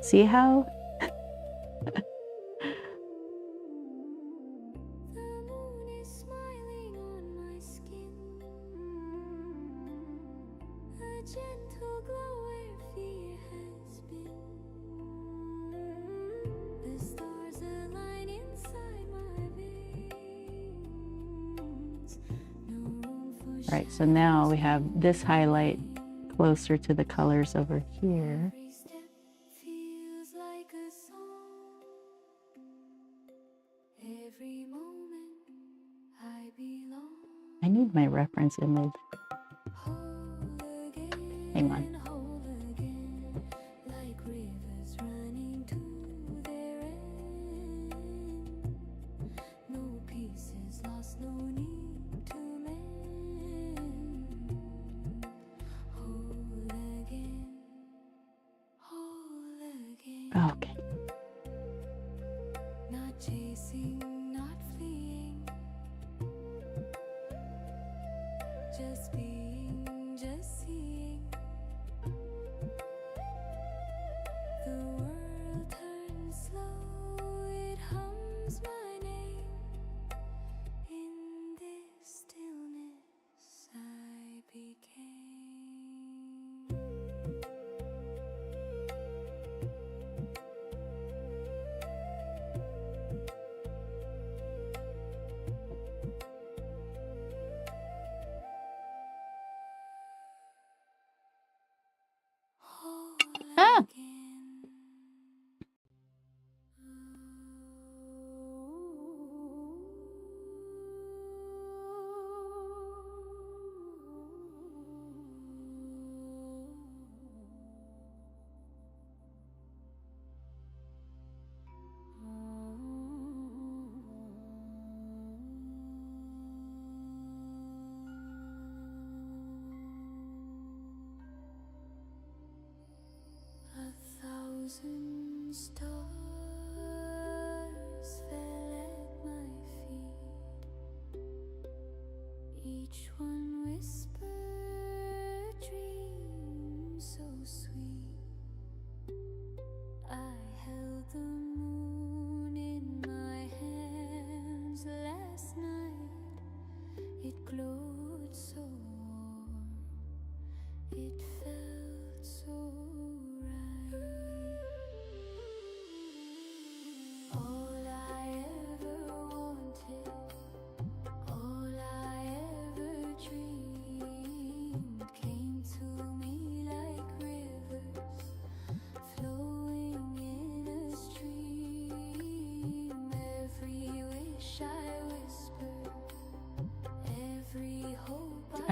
See how? Right, so now we have this highlight closer to the colors over here. I need my reference image. Hang on. Okay. Not chasing, not fleeing, just being, just seeing. The world turns slow, it hums my name. In this stillness I became.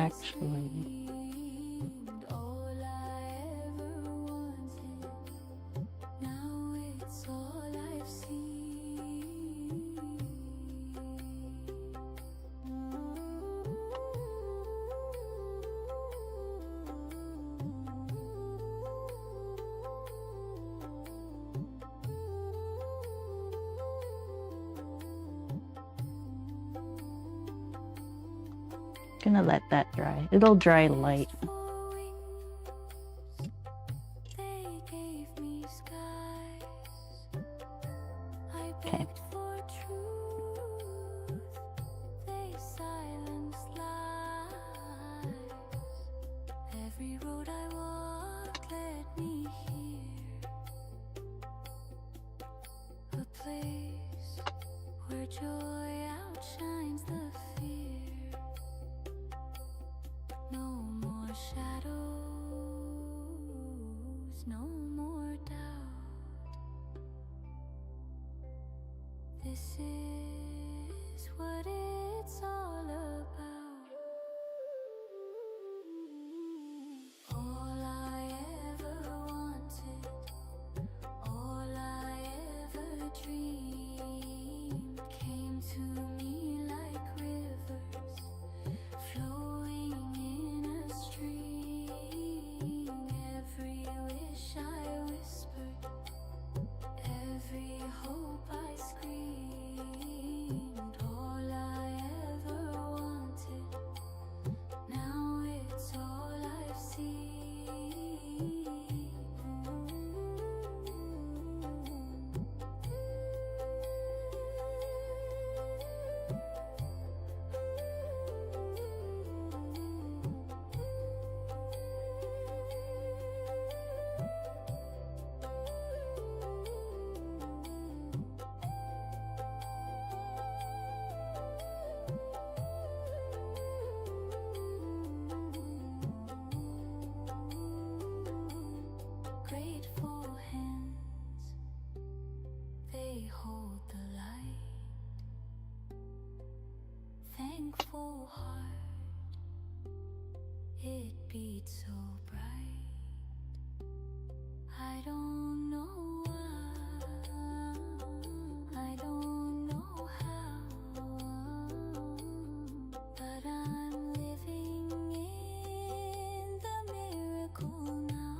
actually. dreamed all I ever wanted. Now it's all I've seen. Gonna let that dry. It'll dry light. They gave me skies. I Okay. begged for truth. They silenced lies. Every road I walked led me here. A place where joy outshines the fear. No more shadows, no more doubt. This is what it's all about. All I ever wanted, all I ever dreamed came to me like rivers flowing in a stream. Every wish I whispered, every hope I screamed. All I ever wanted, now it's all I've seen. Grateful hands, they hold the light. Thankful heart, it beats so bright. I don't know why, I don't know how, but I'm living in the miracle now.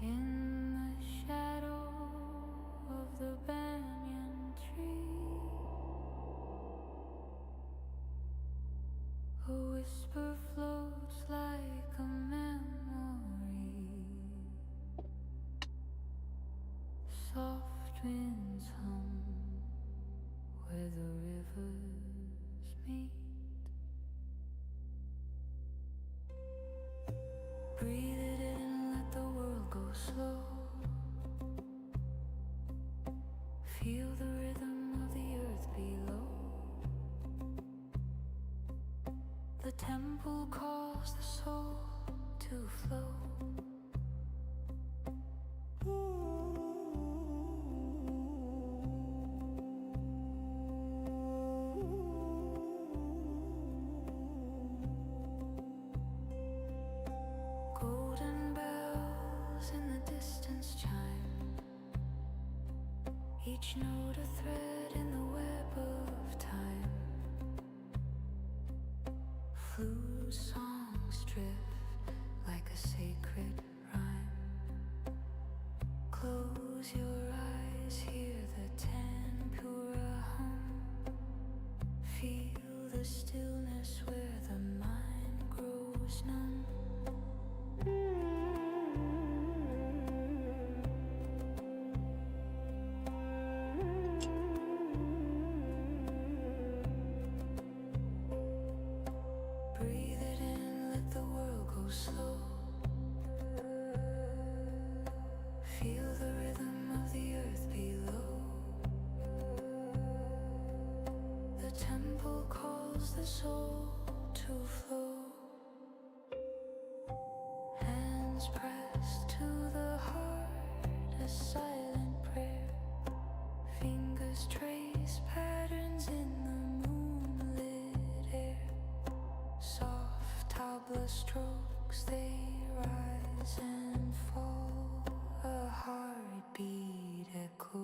In the shadow of the banyan tree, a whisper floats like a memory. Soft winds hum where the rivers meet. Breathe it in, let the world go slow. Feel the rhythm of the earth below. The temple calls the soul to flow. Golden bells in the distance chime, each note a thread in the web of time. Flute songs drift like a sacred rhyme. Close your eyes, hear the tempura hum. Feel the stillness where the mind grows numb. the soul to flow. Hands pressed to the heart, a silent prayer. Fingers trace patterns in the moonlit air. Soft tabla strokes, they rise and fall. A heartbeat echo,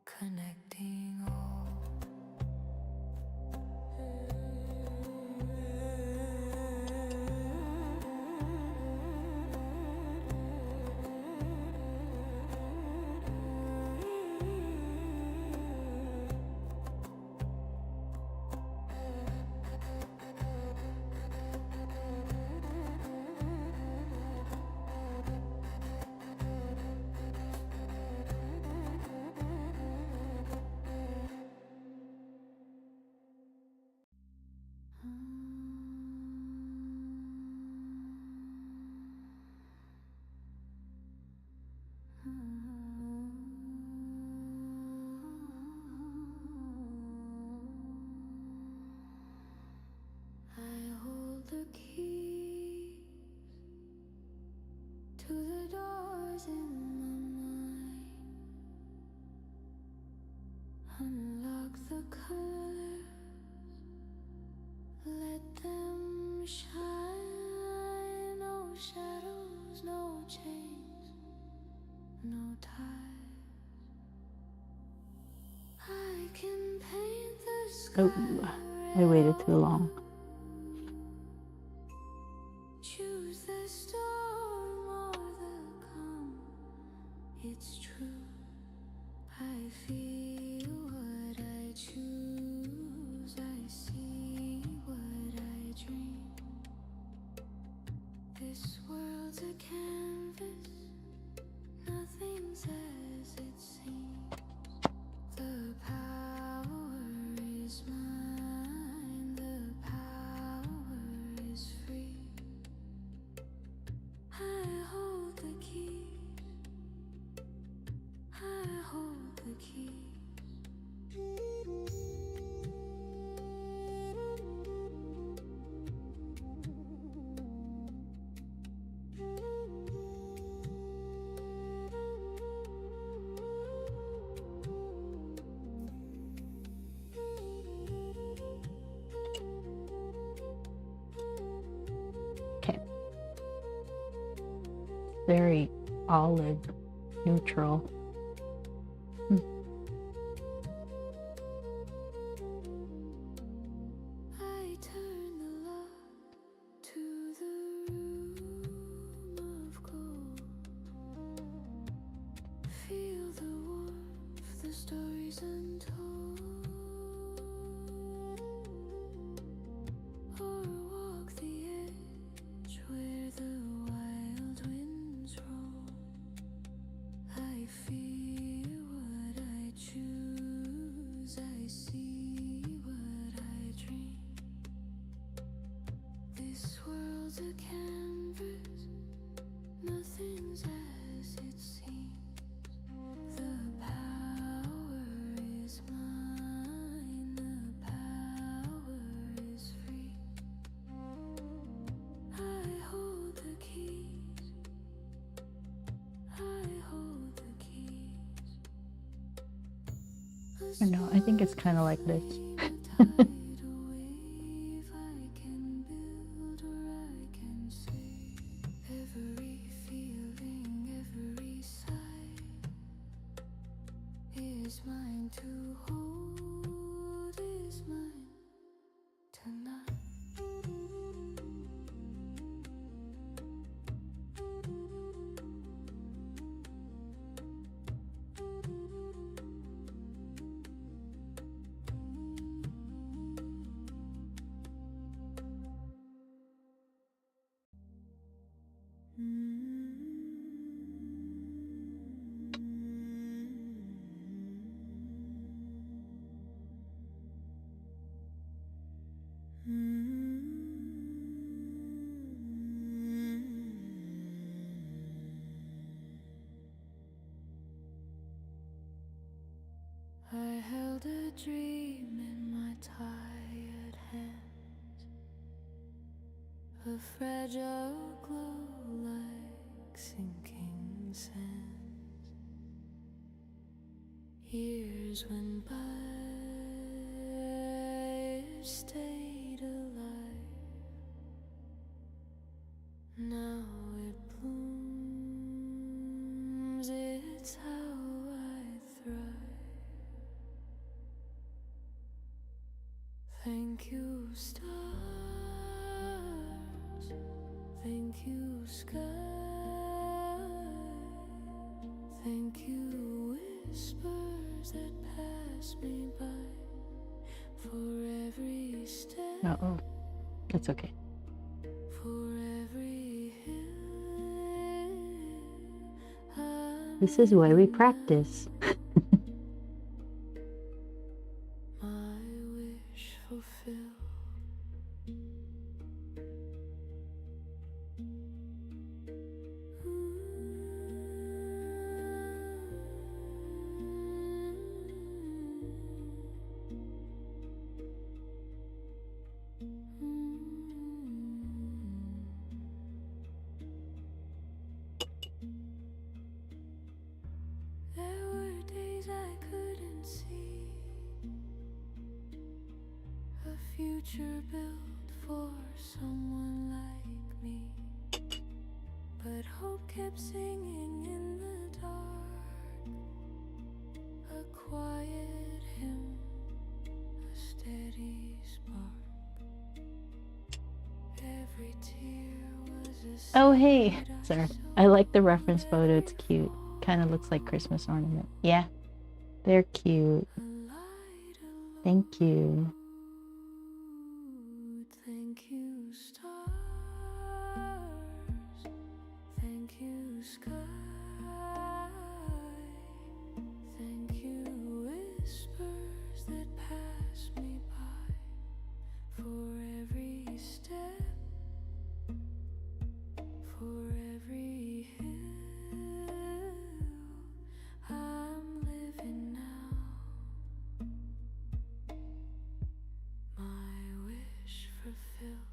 connecting all. I hold the keys to the doors in my mind. Unlock the colors, let them shine. No shadows, no chains, no ties. I can paint the sky. Oh, I waited too long. Choose the storm or the calm. It's true. I feel what I choose. I see what I dream. This world's a canvas. Nothing's as it seems. The power is mine. The power is free. I hold the keys. I hold the keys. Okay. Very olive, neutral. I turn the lock to the room of gold. Feel the warmth, the stories untold. Or walk the edge where the wild winds roll. I feel what I choose. I see what I dream. This world's a canvas. Nothing's as it seems. The power is mine. The power is free. I hold the keys. I hold the keys. Or no, I think it's kind of like this. Mine to hold, is mine tonight. Years went by, it stayed alive. Now it blooms, it's how I thrive. Thank you, stars. Thank you, sky. Thank you, whispers that pass me by. For every step, Uh-oh. It's okay. for every hill. This is why we practice. My wish fulfilled. There were days I couldn't see a future built for someone like me, but hope kept singing in the dark, a quiet hymn, a steady spark. Every tear was a Oh, hey. seed I Sorry. sowed. I like the reference photo. It's cute. Kind of looks like Christmas ornament. Yeah. They're cute. A light alone. Thank you. Thank you, stars. Thank you, sky. Thank you, whispers that pass me by. For every step, for every hill, I'm living now. My wish fulfilled.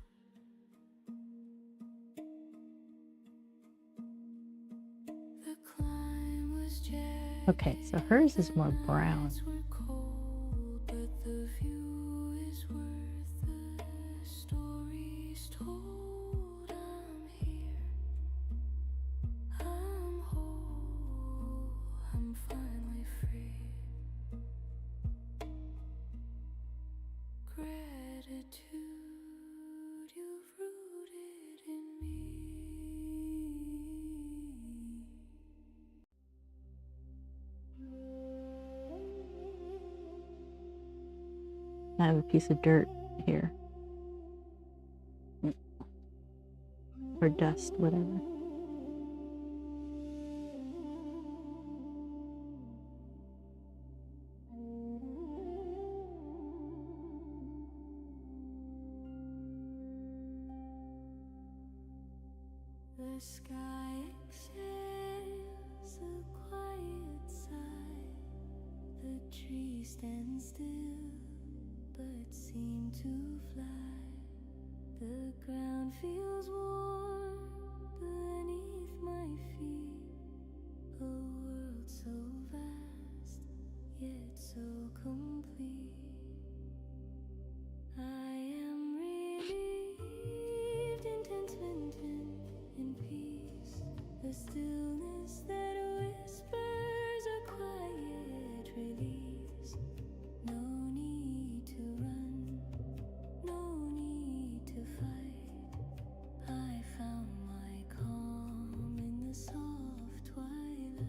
The climb was jagged. Okay, so hers is more brown. Nights were cold, but the view is worth the stories told. I'm here, I'm whole, I'm finally free. Gratitude, you've rooted in me. I have a piece of dirt here. Or dust, whatever. The sky exhales a quiet sigh. The trees stand still, but seem to fly. The ground feels warm beneath my feet. A world so vast, yet so complete. I am relieved, contentment in peace. The stillness that whispers a quiet release. No need to run, no need to fight. I found my calm in the soft twilight.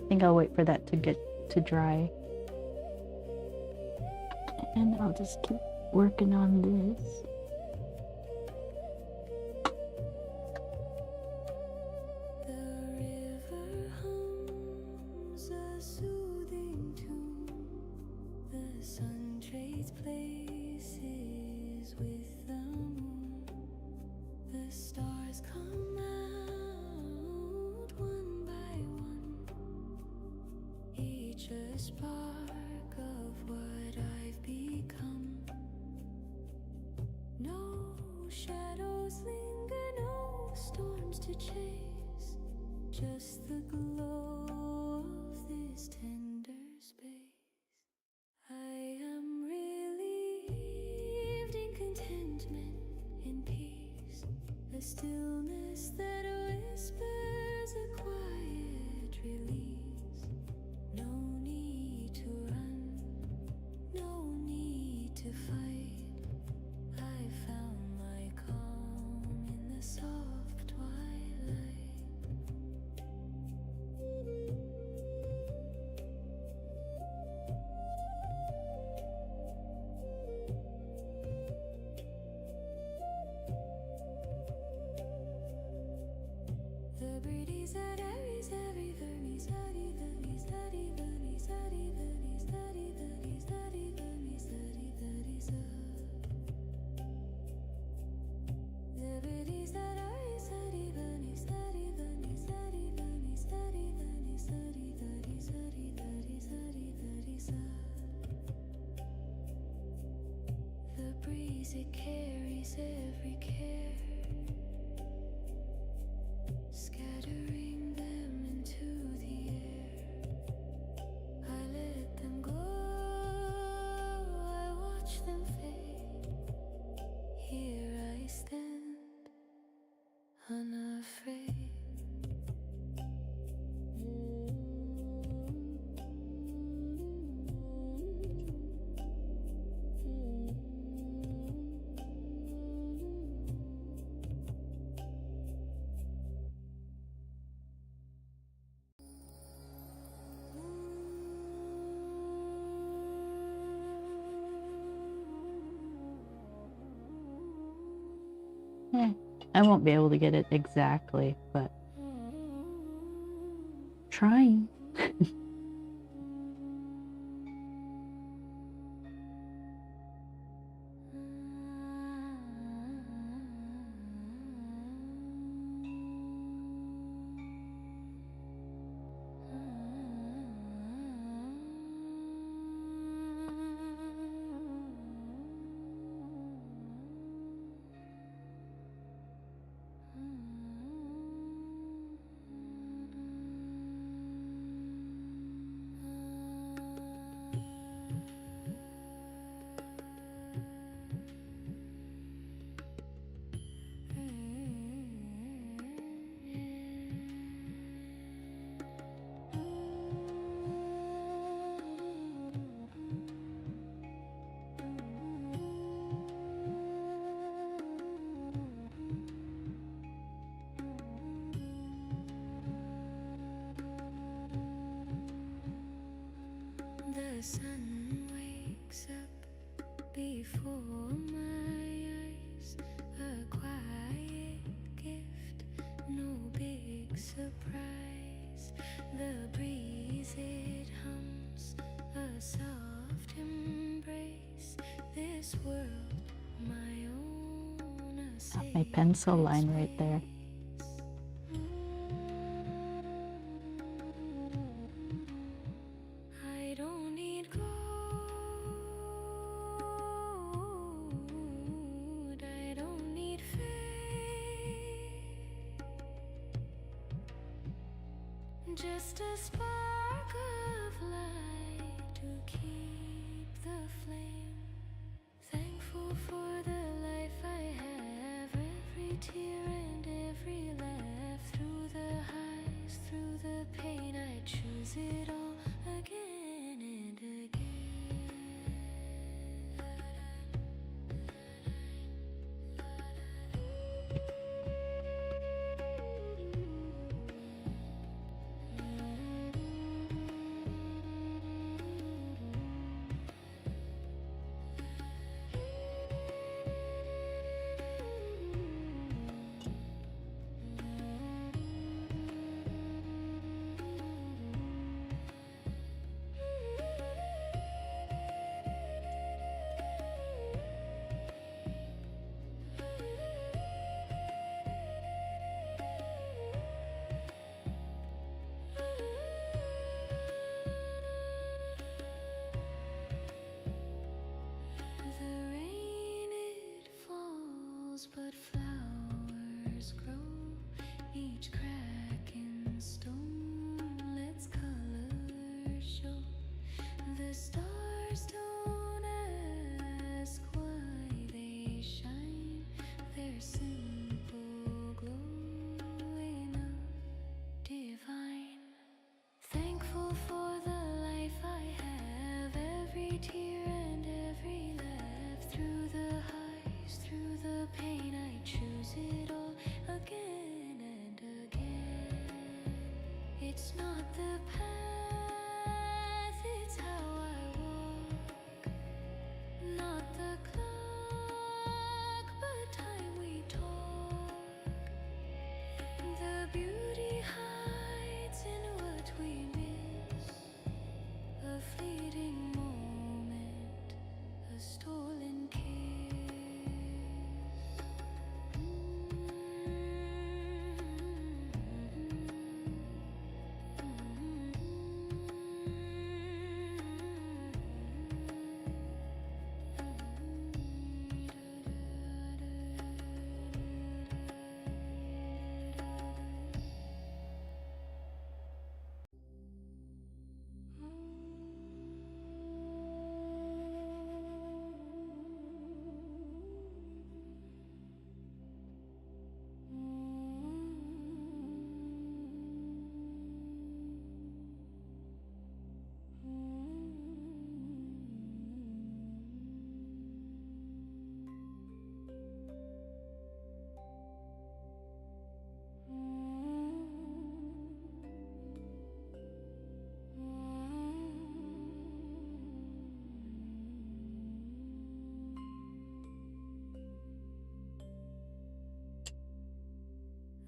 I think I'll wait for that to get to dry. And I'll just keep working on this. The river hums a soothing tune. The sun trades places with the moon. The stars come out one by one, each a spark of what storms to chase, just the glow of this tender space. I am relieved in contentment, in peace, the stillness that whispers a quiet release. No need to run, no need to fight. I found my calm in the soft twilight. The breeze that every very study, very study, very study, very study, very study, very study, very study. The breeze that every study, very study, very study, very study, very study, very study, very study, very study. The breeze, it carries every care, scattering them into the air. I let them go, I watch them fade. Here I stand, unafraid. I won't be able to get it exactly, but trying. The sun wakes up before my eyes, a quiet gift, no big surprise. The breeze, it hums a soft embrace. This world, my own, a My pencil line right there. I don't need gold, I don't need fame, just a spark of light to keep the flame. Thankful for the life I have, every tear and every laugh, through the highs, through the pain, I choose it all again and again. The rain, it falls, but flowers grow. stars don't ask why they shine. Their simple glowing up divine. Thankful for the life I have, every tear and every laugh. Through the highs, through the pain, I choose it all again and again. It's not the path, it's how I walk. Not the clock, but time we talk. The beauty hides in what we miss. A fleeting moment, a stolen kiss.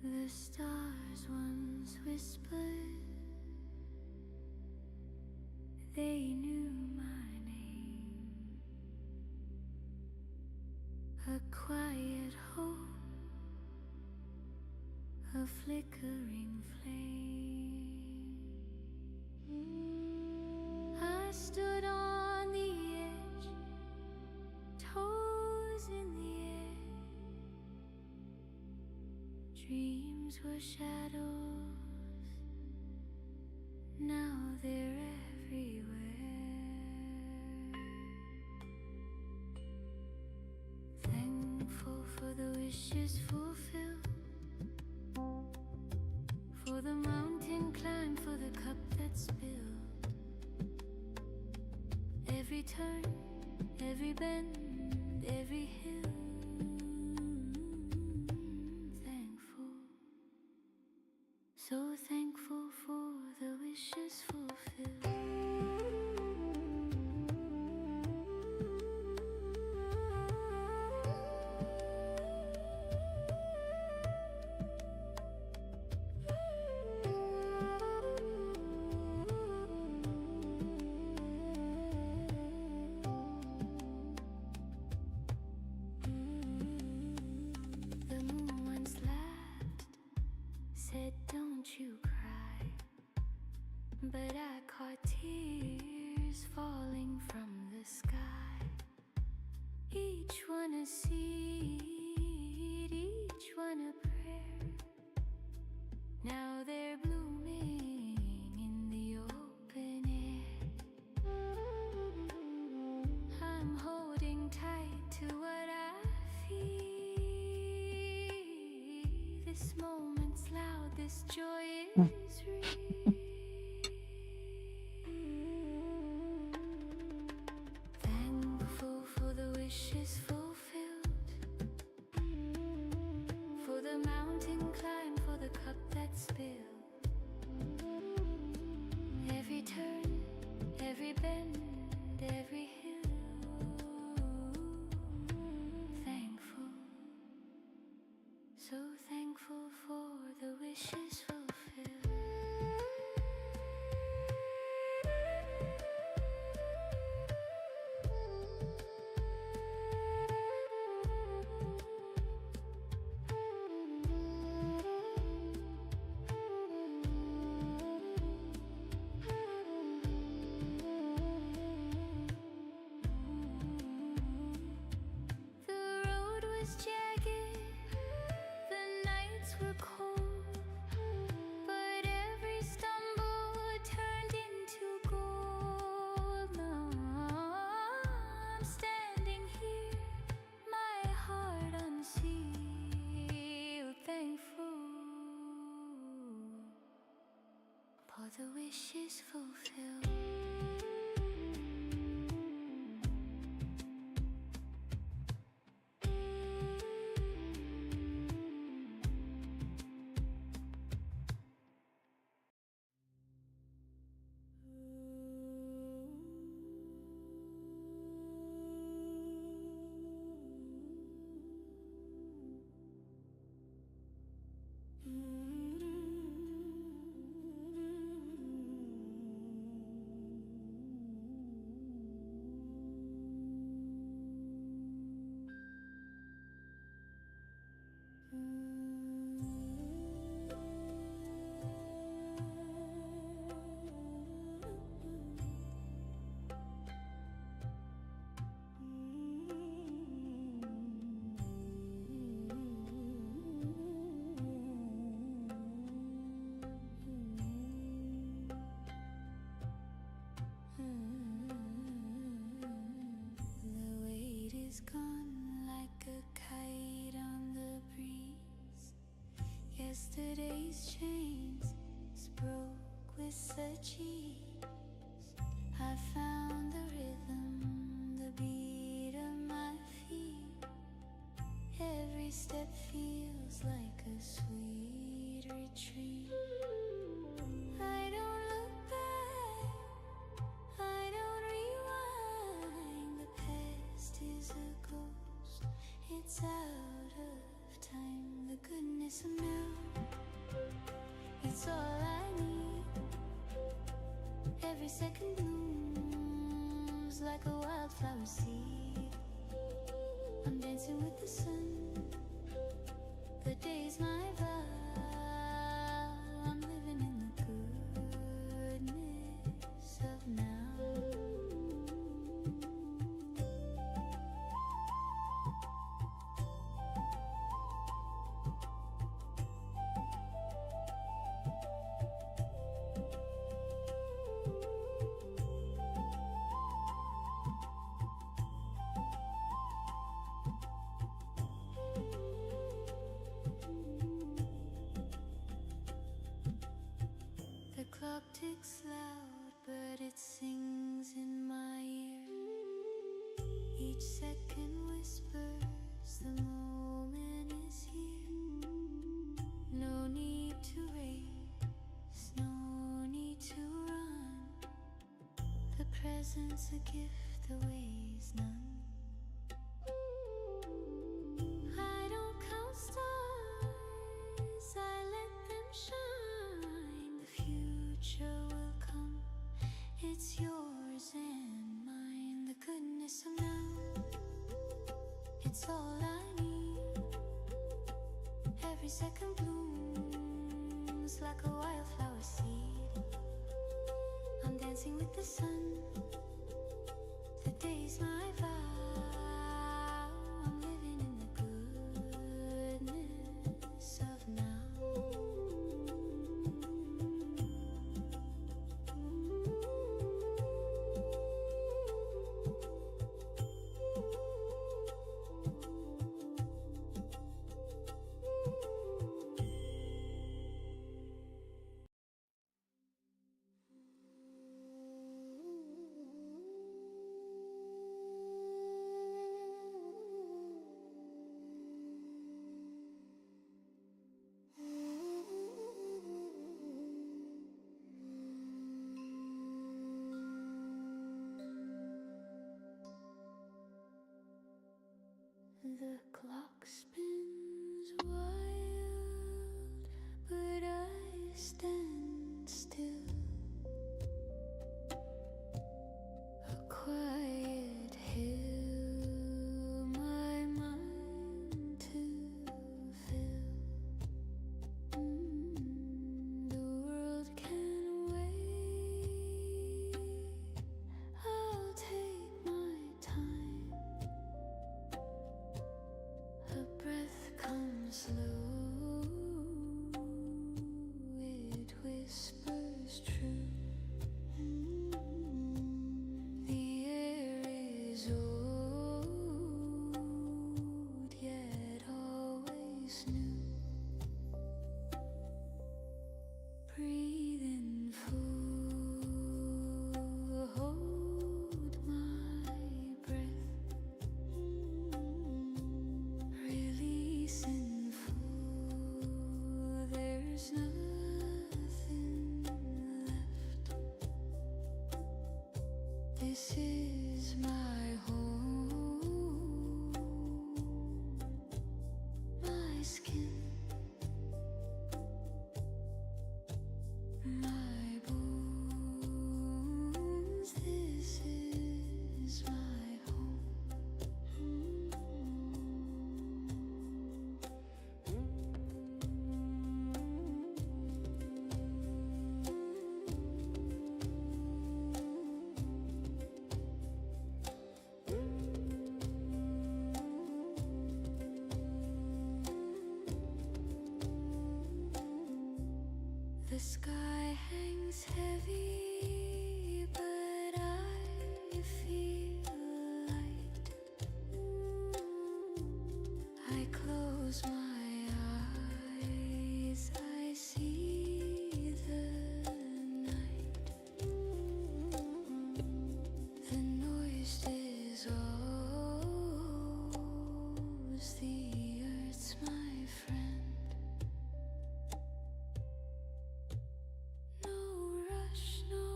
The stars once whispered, they knew my name. A quiet hope, a flickering flame. I stood on the edge, toes in the air. Dreams were shadows, now they're everywhere. Thankful for the wishes fulfilled, for the mountain climb, for the cup that spilled. Every turn, every bend, every hill. So thankful for the wishes fulfilled. The moon once laughed, said, "Don't you cry," but I caught tears falling from the sky. Each one a seed, each one a prayer. Now they're blooming in the open air. I'm holding tight to what I feel. This moment's loud, this joy is real. Thankful for the wishes fulfilled, for the mountain climb, for the cup that spilled. Every turn, every bend, every hill. Thankful, so thankful for the wishes fulfilled. the wishes fulfilled. The weight is gone like a kite on the breeze. Yesterday's chains broke with such ease. I found the rhythm, the beat of my feet. Every step feels like a sweet retreat. I don't look back, I don't rewind. The past is a ghost, it's out of time. The goodness of now, it's all I need. Every second blooms like a wildflower seed. I'm dancing with the sun, the day's my vow. I'm living in the goodness of now. The clock ticks loud, but it sings in my ear. Each second whispers, the moment is here. No need to race, no need to run. The present's a gift, the way's none. I don't count stars, I let them shine. The future will come, it's yours and mine. The goodness of now, it's all I need. Every second blooms like a wildflower seed. I'm dancing with the sun, the day's my vow. I'm living in the goodness of now. This is my home, my skin, my bones. This is my home. The sky hangs heavy, but I feel light. I close my eyes, I see the night. The noise dissolves, the earth's my friend. No rush, no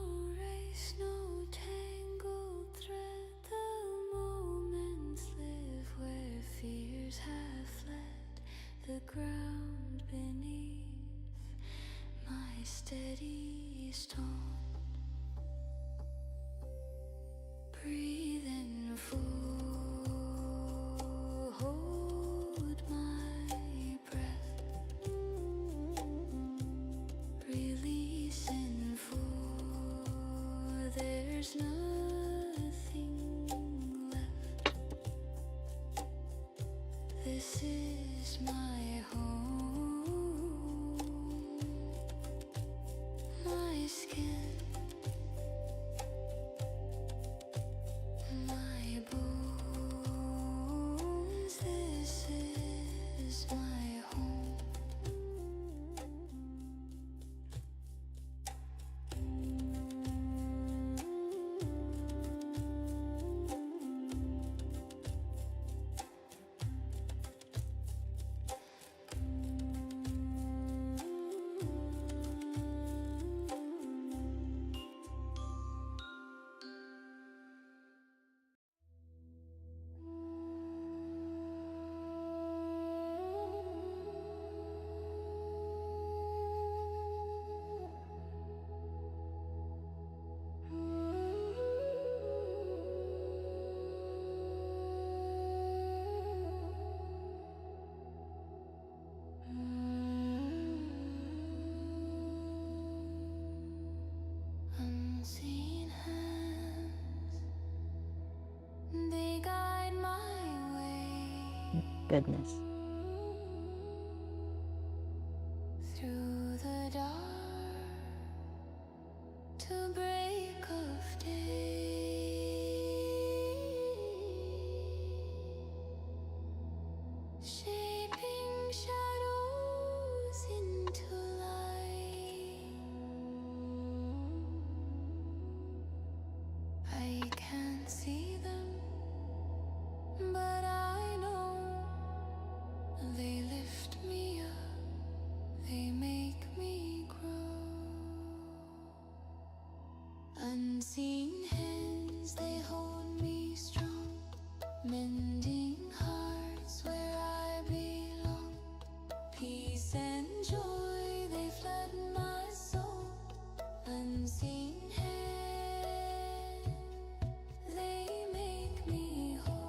race, no tangled thread. The moments live where fears have fled. The ground beneath my steady stone. Breathe in full, hold my breath. Release in full, there's nothing left. This is my home, my skin, my bones. This is my home. Unseen hands, they guide my way Goodness. through the dark to break of day, shaping shadows into light. I can't see them, but I know they lift me up, they make me grow. Unseen hands, they hold me strong, mending hearts where I belong. Peace and joy, they flood my soul. Unseen hands, they make me whole.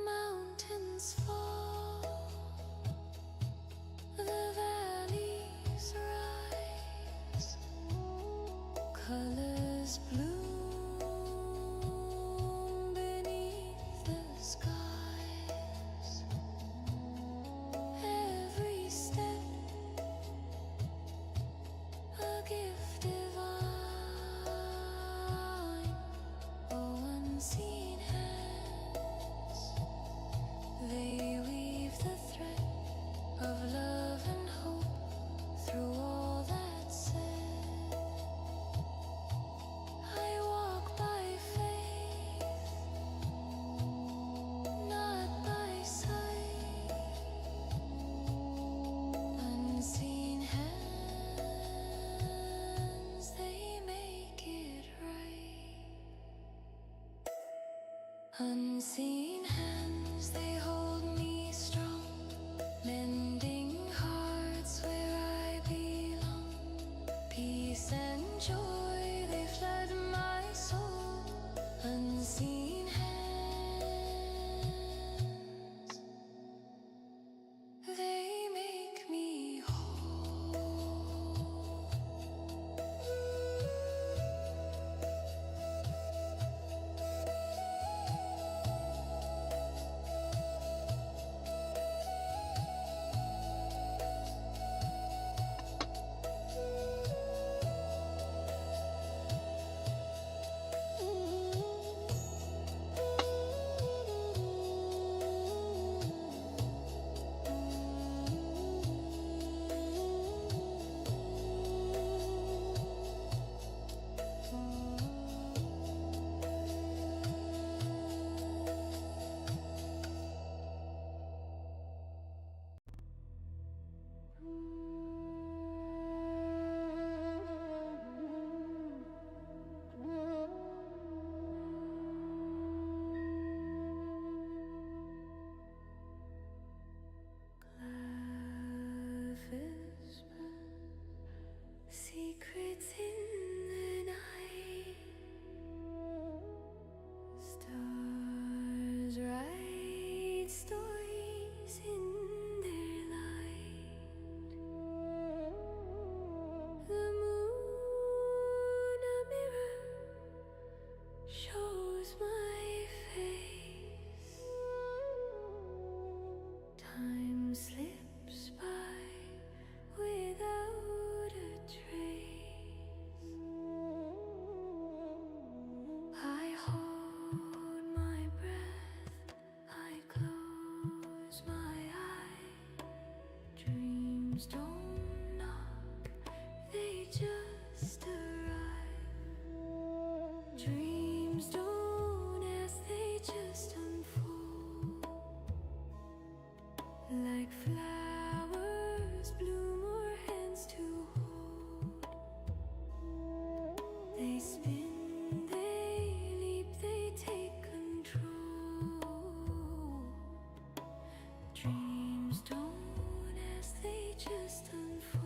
Mountains fall, the valleys rise, colors bloom beneath the skies. Every step a gift divine. Oh, unseen Unseen hands, they hold me strong, mending hearts where I belong. Peace and joy, they flood my soul. Unseen hands, they make me whole. Secrets in the night, stars write stories in their light. The moon, a mirror, shows my face. Time slips by without a trace. I hold my breath, I close my eye. Dreams don't knock, they just arrive. Dreams don't ask, they just unfold. Like flowers bloom or hands to hold. They spin, they leap, they take control. Dreams don't ask, they just unfold.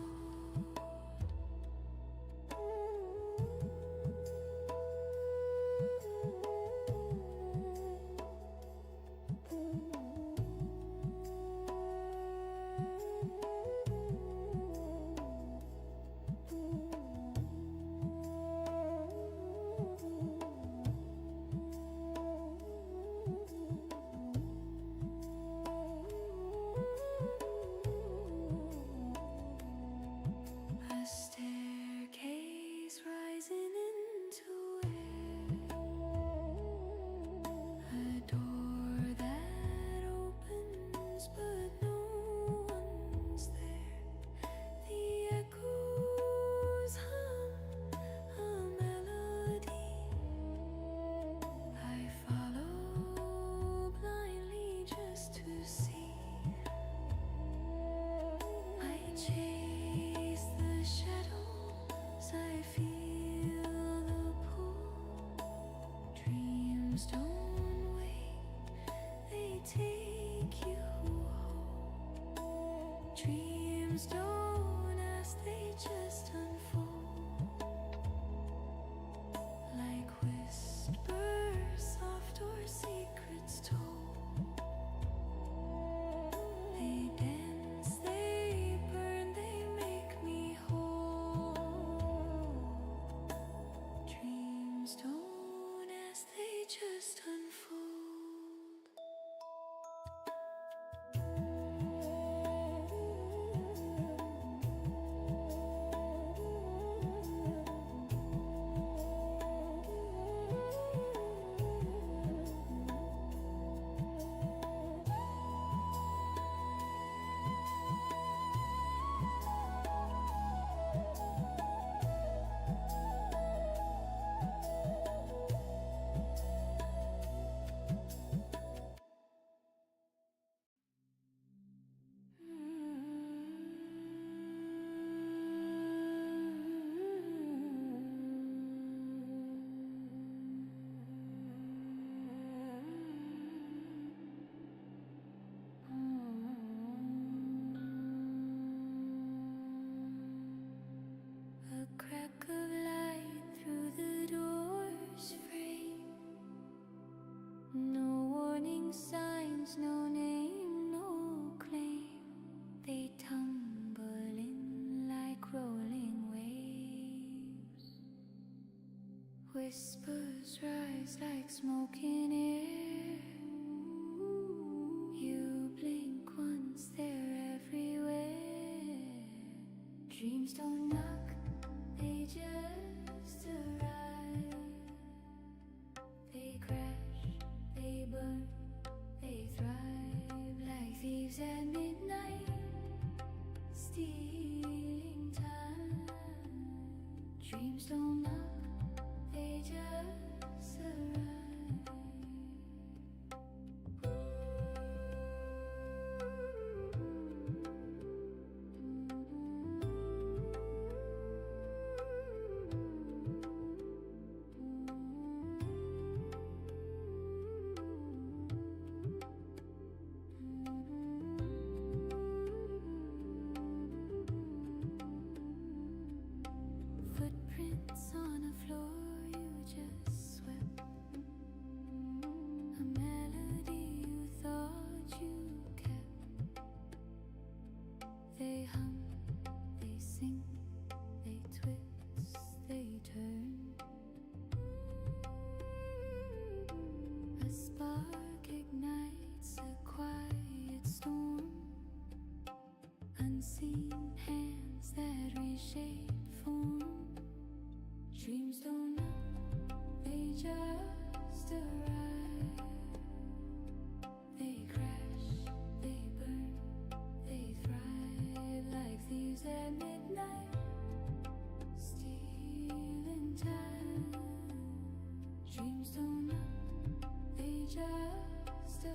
Whispers rise like smoke in air. You blink once, they're everywhere. Dreams don't knock, they just arrive. They crash, they burn, they thrive like thieves at midnight, stealing time. Dreams don't knock, they just arrive. Footprints on a floor you just swept. A melody you thought you kept. They hum, they sing, they twist, they turn. A spark ignites a quiet storm. Unseen hands that reshape form. Dreams don't know, they just arrive. They crash, they burn, they thrive like thieves at midnight, stealing time. Dreams don't know, they just arrive.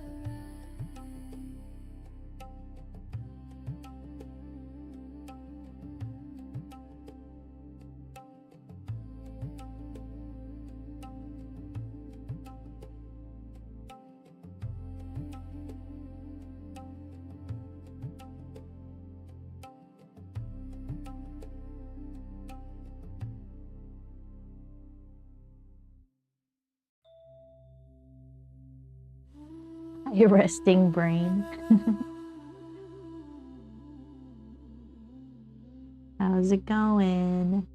Your resting brain. How's it going?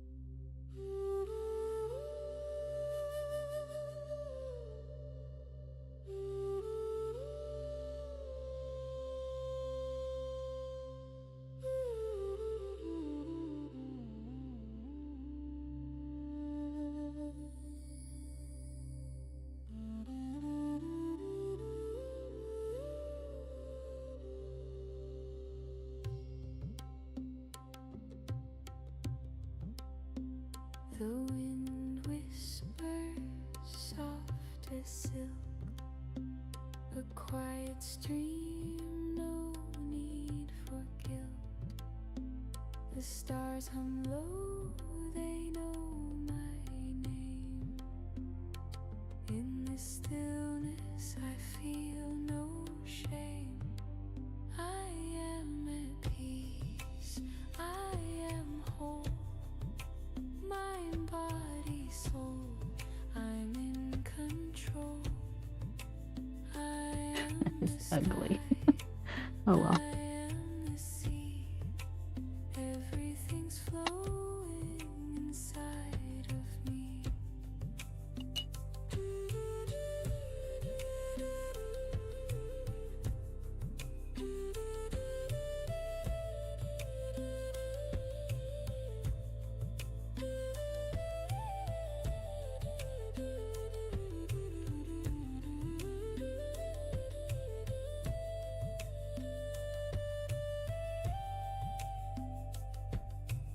The wind whispers soft as silk. A quiet stream, no need for guilt. The stars hum low, they know my name. In this stillness I feel no shame. I am at peace, I am whole. Mind, body, soul, I'm in control. I am the It's ugly. sky, Oh well. I am the sea. Everything's flowing inside of me.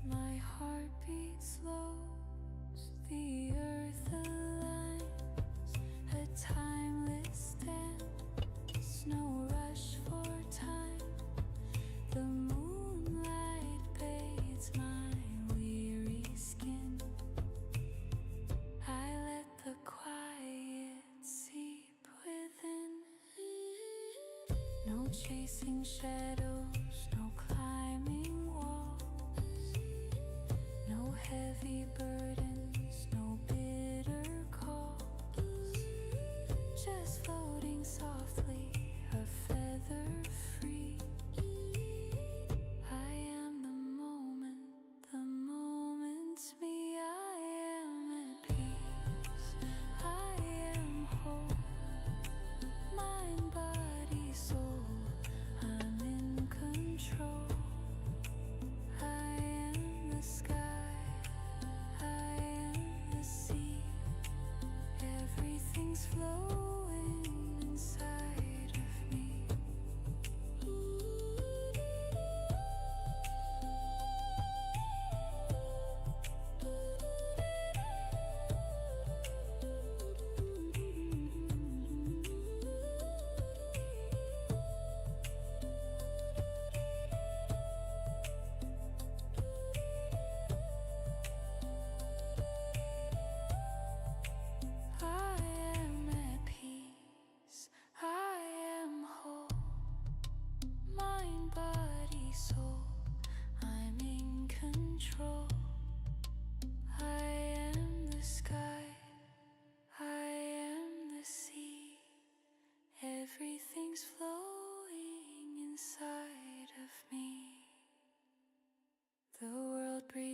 My heartbeat slows, the earth aligns, a timeless dance, no rush for time. The moonlight bathes my weary skin. I let the quiet seep within. No chasing shadows, no climbing walls. No heavy burdens, no bitter calls. Just floating softly, a feather free. I am the moment's me. I am at peace,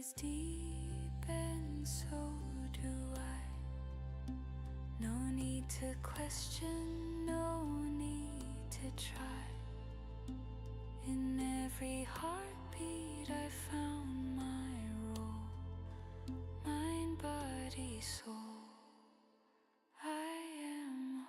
is deep and so do I. No need to question, no need to try. In every heartbeat I found my role. Mind, body, soul, I am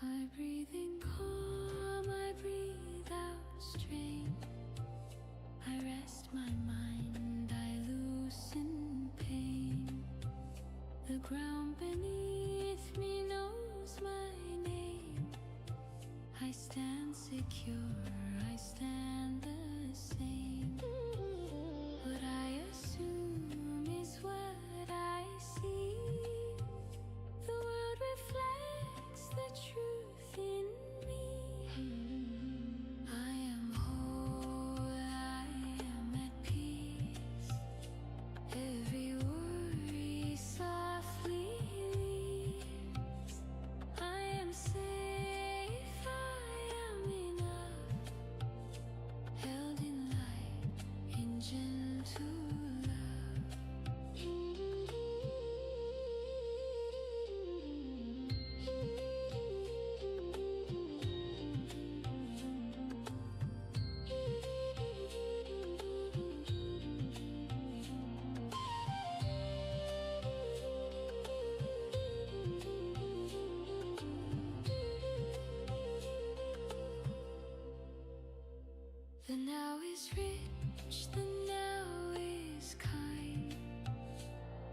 I breathe in calm, I breathe out strain. I rest my mind, I loosen pain. The ground beneath me knows my name. I stand secure, I stand the same. What I assume is what I see. The world reflects the truth in me. I am whole, I am at peace. Every worry softly leaves. I am safe, I am enough. Held in light, in gentle The now is rich, the now is kind.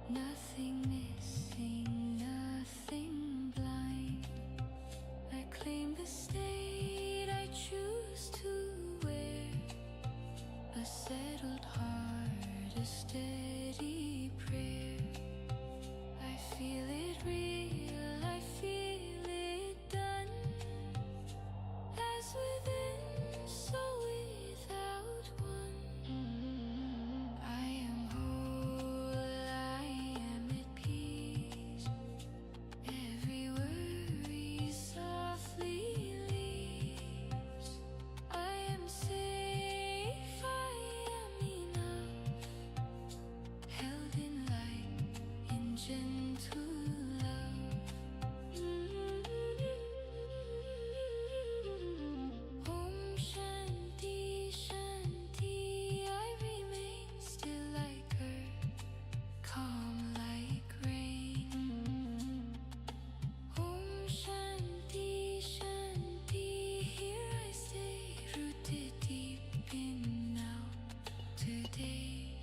Nothing missing, nothing blind. I claim the state I choose to wear. A settled heart, a steady prayer. I feel it real, I feel it done. As within, so without one. I am whole, I am at peace. Every worry softly leaves. I am safe, I am enough. Held in light, in gentle love. Om Shanti Shanti, I remain still like earth, calm like rain. Om Shanti Shanti, here I stay, rooted deep in now, today.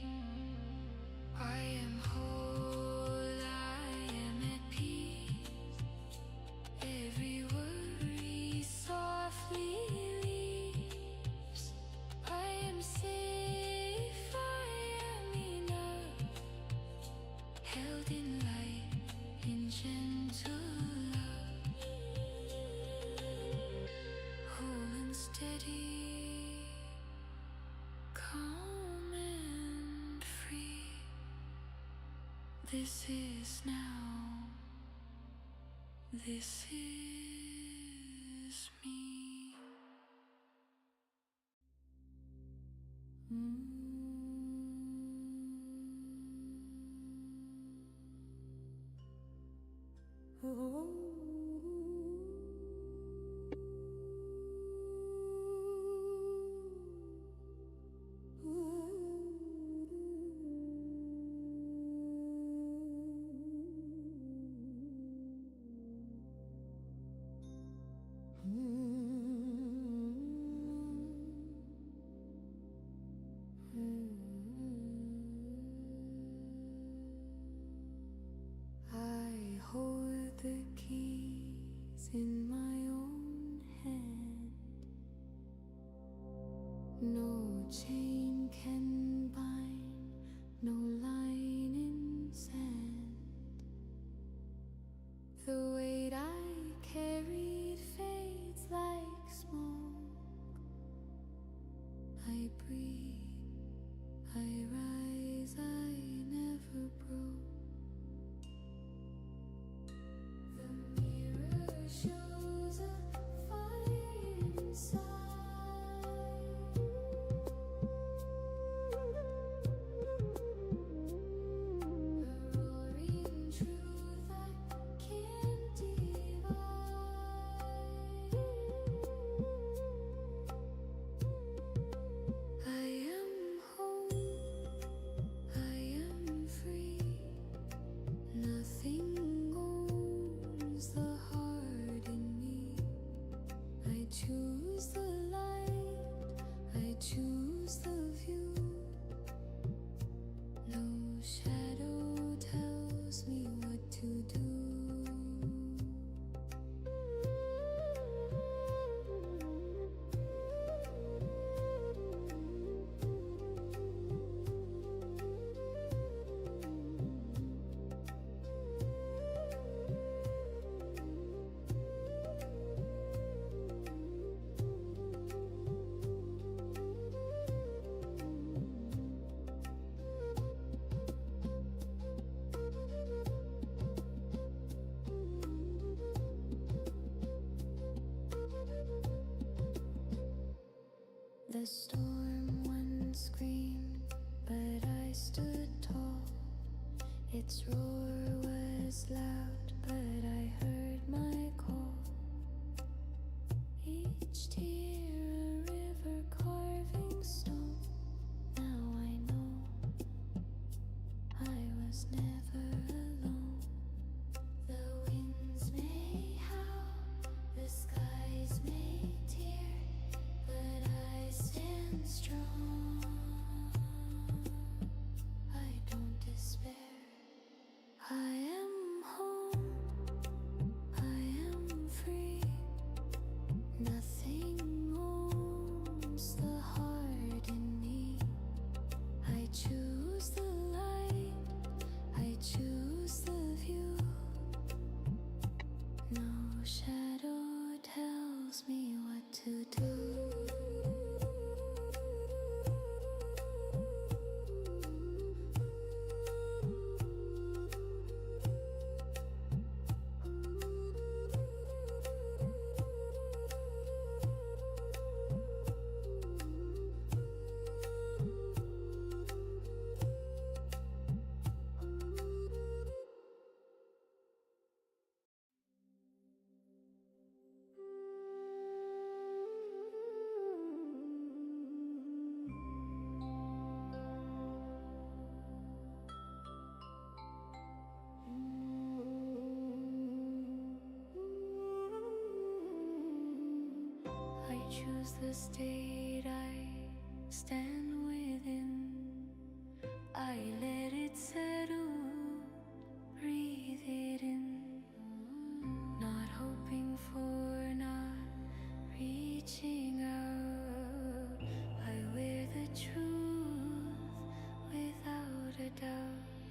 I am whole, I am at peace. Every worry softly leaves. I am safe, I am enough. Held in light, in gentle love. Whole and steady, calm and free. This is now, this is me. I hold the keys in my own hand. No chain can bind breathe. I rise, I never broke. The mirror shows a fire inside. A roaring truth I can't divide. I am home, I am free. Nothing owns the heart in me. I choose the light, I choose the view. No shadow tells me what to do. The storm once screamed, but I stood tall. Its roar was loud, but I heard my call. Each tear a river carving stone. Now I know I was never alone. The winds may howl, the skies may tear, but I stand strong. I don't despair. I am home, I am free. Nothing owns the heart in me. I choose the light, I choose the view. No shadow tells me what to do. I choose the state I stand within. I let it settle, breathe it in. Not hoping for, not reaching out. I wear the truth without a doubt.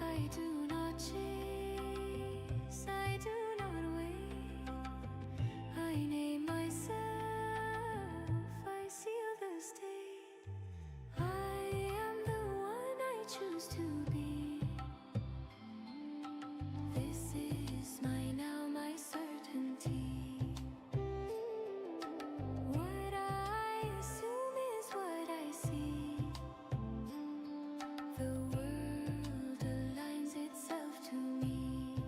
I do not chase, I do not wait. I name myself, I seal the state. I am the one I choose to be. This is my now, my certainty. What I assume is what I see. The world aligns itself to me.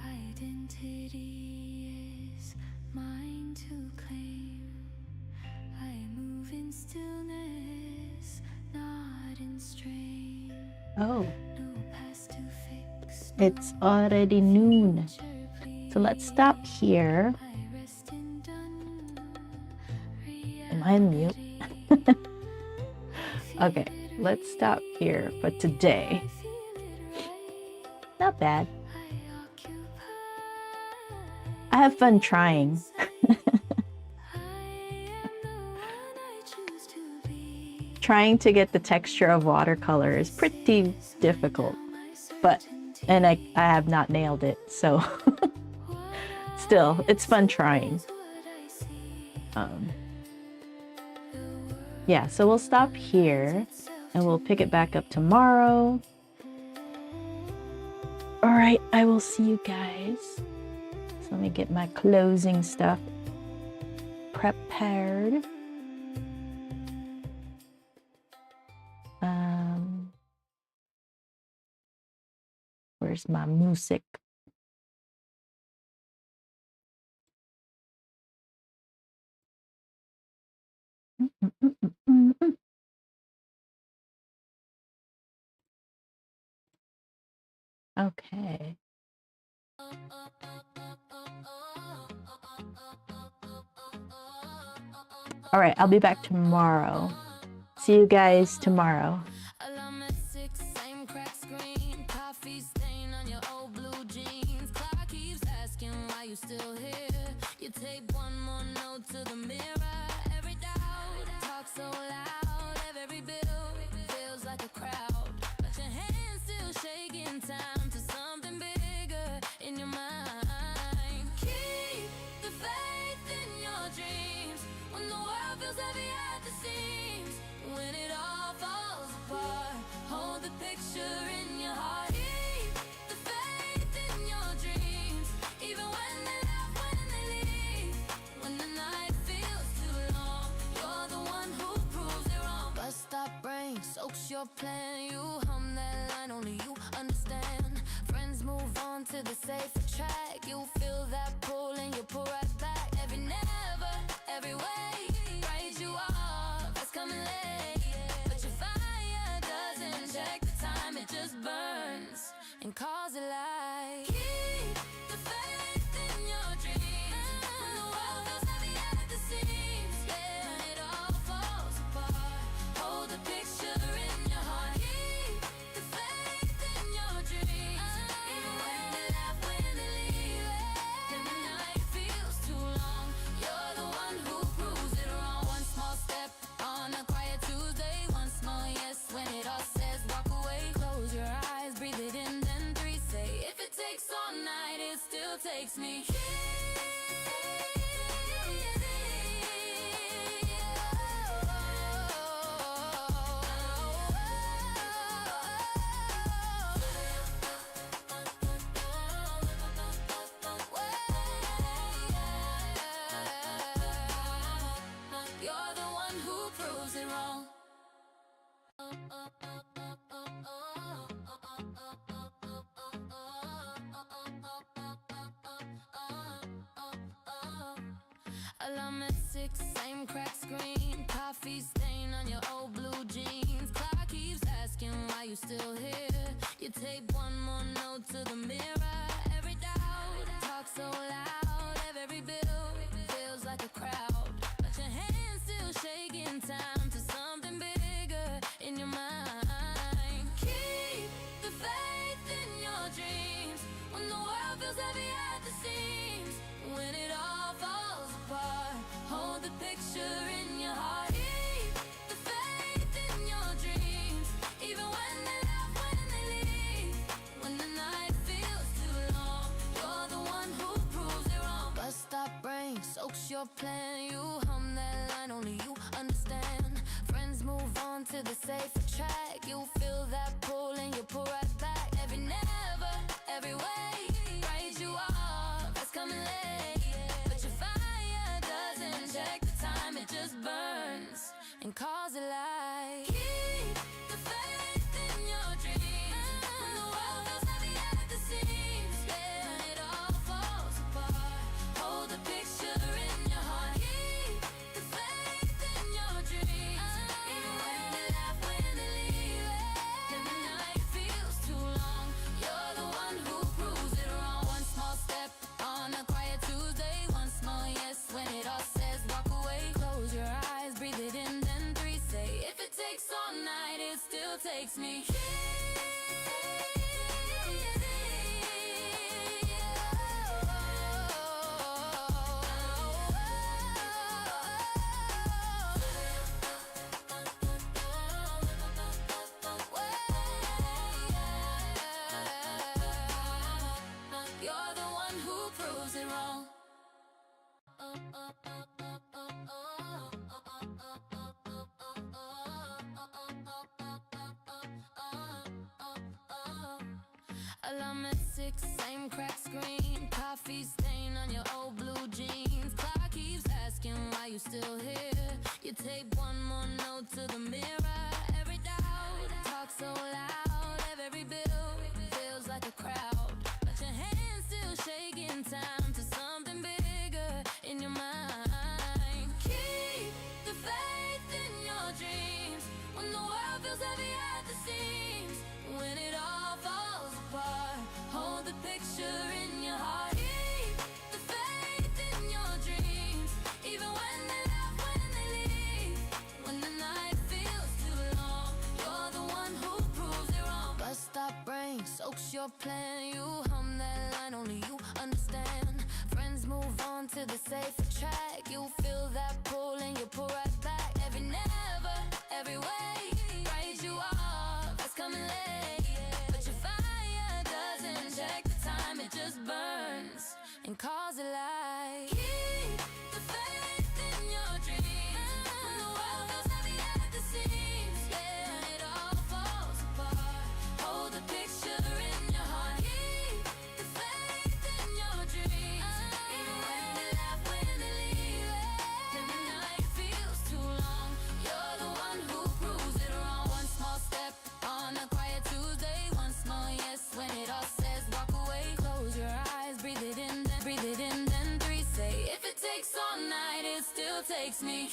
Identity is mine to claim. I move in stillness, not in strain. Oh, No past to fix. it's already noon. So let's stop here. I rest in done. Am I on mute? Okay, let's stop here for today. not bad. I have fun trying. Trying to get the texture of watercolor is pretty difficult, and I have not nailed it, so still, it's fun trying. Yeah, so we'll stop here and we'll pick it back up tomorrow. All right, I will see you guys. So let me get my closing stuff prepared. Where's my music? Okay. All right, I'll be back tomorrow. See you guys tomorrow. Still here, you tape one more note to the mirror. Every doubt, talk so loud. Every bill feels like a crowd, but your hands still shaking time to something bigger in your mind. Keep the faith in your dreams when the world feels heavy at the seams. When it all falls apart, hold the picture in your heart. Keep the faith in your dreams, even when soaks your plan, you hum that line, only you understand. Friends move on to the safer track, you feel that pull and you pull right back. Every never, every way, write you off, it's coming late. But your fire doesn't check the time, it just burns and calls it light. Keep the faith in your dreams when the world feels heavy at the seams. Yeah, when it all falls apart, hold the picture. Takes me. You're the one who proves it wrong. Alarm at 6, same cracked screen. Coffee stain on your old blue jeans. Clock keeps asking why you still here. You tape one more note to the mirror. Every doubt, talk so loud. Every bill feels like a crowd, but your hands still shaking time to something bigger in your mind. Keep the faith in your dreams when the world feels heavy at the seams. When it all falls apart, hold the picture in your heart. Keep the faith in your dreams, even when they laugh, when they leave. When the night feels too long, you're the one who proves it wrong. Bust stop brain soaks your plan, you hum that line, only you understand. Friends move on to the safer track, you feel that pull and you pull right back. Every never, every way, write you off, it's coming late. But your fire doesn't check the time, it just burns and calls it light. Keep the faith in your dreams when the world feels heavy at the seams. Yeah, when it all falls apart, hold the picture in your heart. Keep the faith in your dreams, even when they laugh, when they leave. Then the night feels too long, you're the one who proves it wrong. One small step on a quiet Tuesday, one small yes when it all says walk away. Close your eyes, breathe it in, then 3 say Alarm at 6, same cracked screen. Coffee stain on your old blue jeans. Clock keeps asking why you still here. You tape one more note to the mirror. Every doubt talks so loud. Every bill feels like a crowd, but your hands still shaking time to something bigger in your mind. Keep the faith in your dreams when the world feels heavy at the seams. When it all falls apart, hold the picture in your heart. Keep the faith in your dreams, even when they laugh, when they leave. When the night feels too long, you're the one who proves it wrong. Bus stop brain soaks your plan. You hum that line only you understand. Friends move on to the safer track. You feel that pull and you pull right back. Every never, every way, write you off, that's coming late. But your fire doesn't check the time, it just burns and calls it light. Keep the faith in your dreams when the world feels heavy at the seams. Yeah, when it all falls apart, hold the picture in your heart. Keep the faith in your dreams, even when they laugh, when they leave. When the night feels too long, you're the one who proves it wrong. One small step on a quiet Tuesday, one small yes when it all says walk away. Close your eyes, breathe it in, then 3 say, if it takes all night, it still takes me.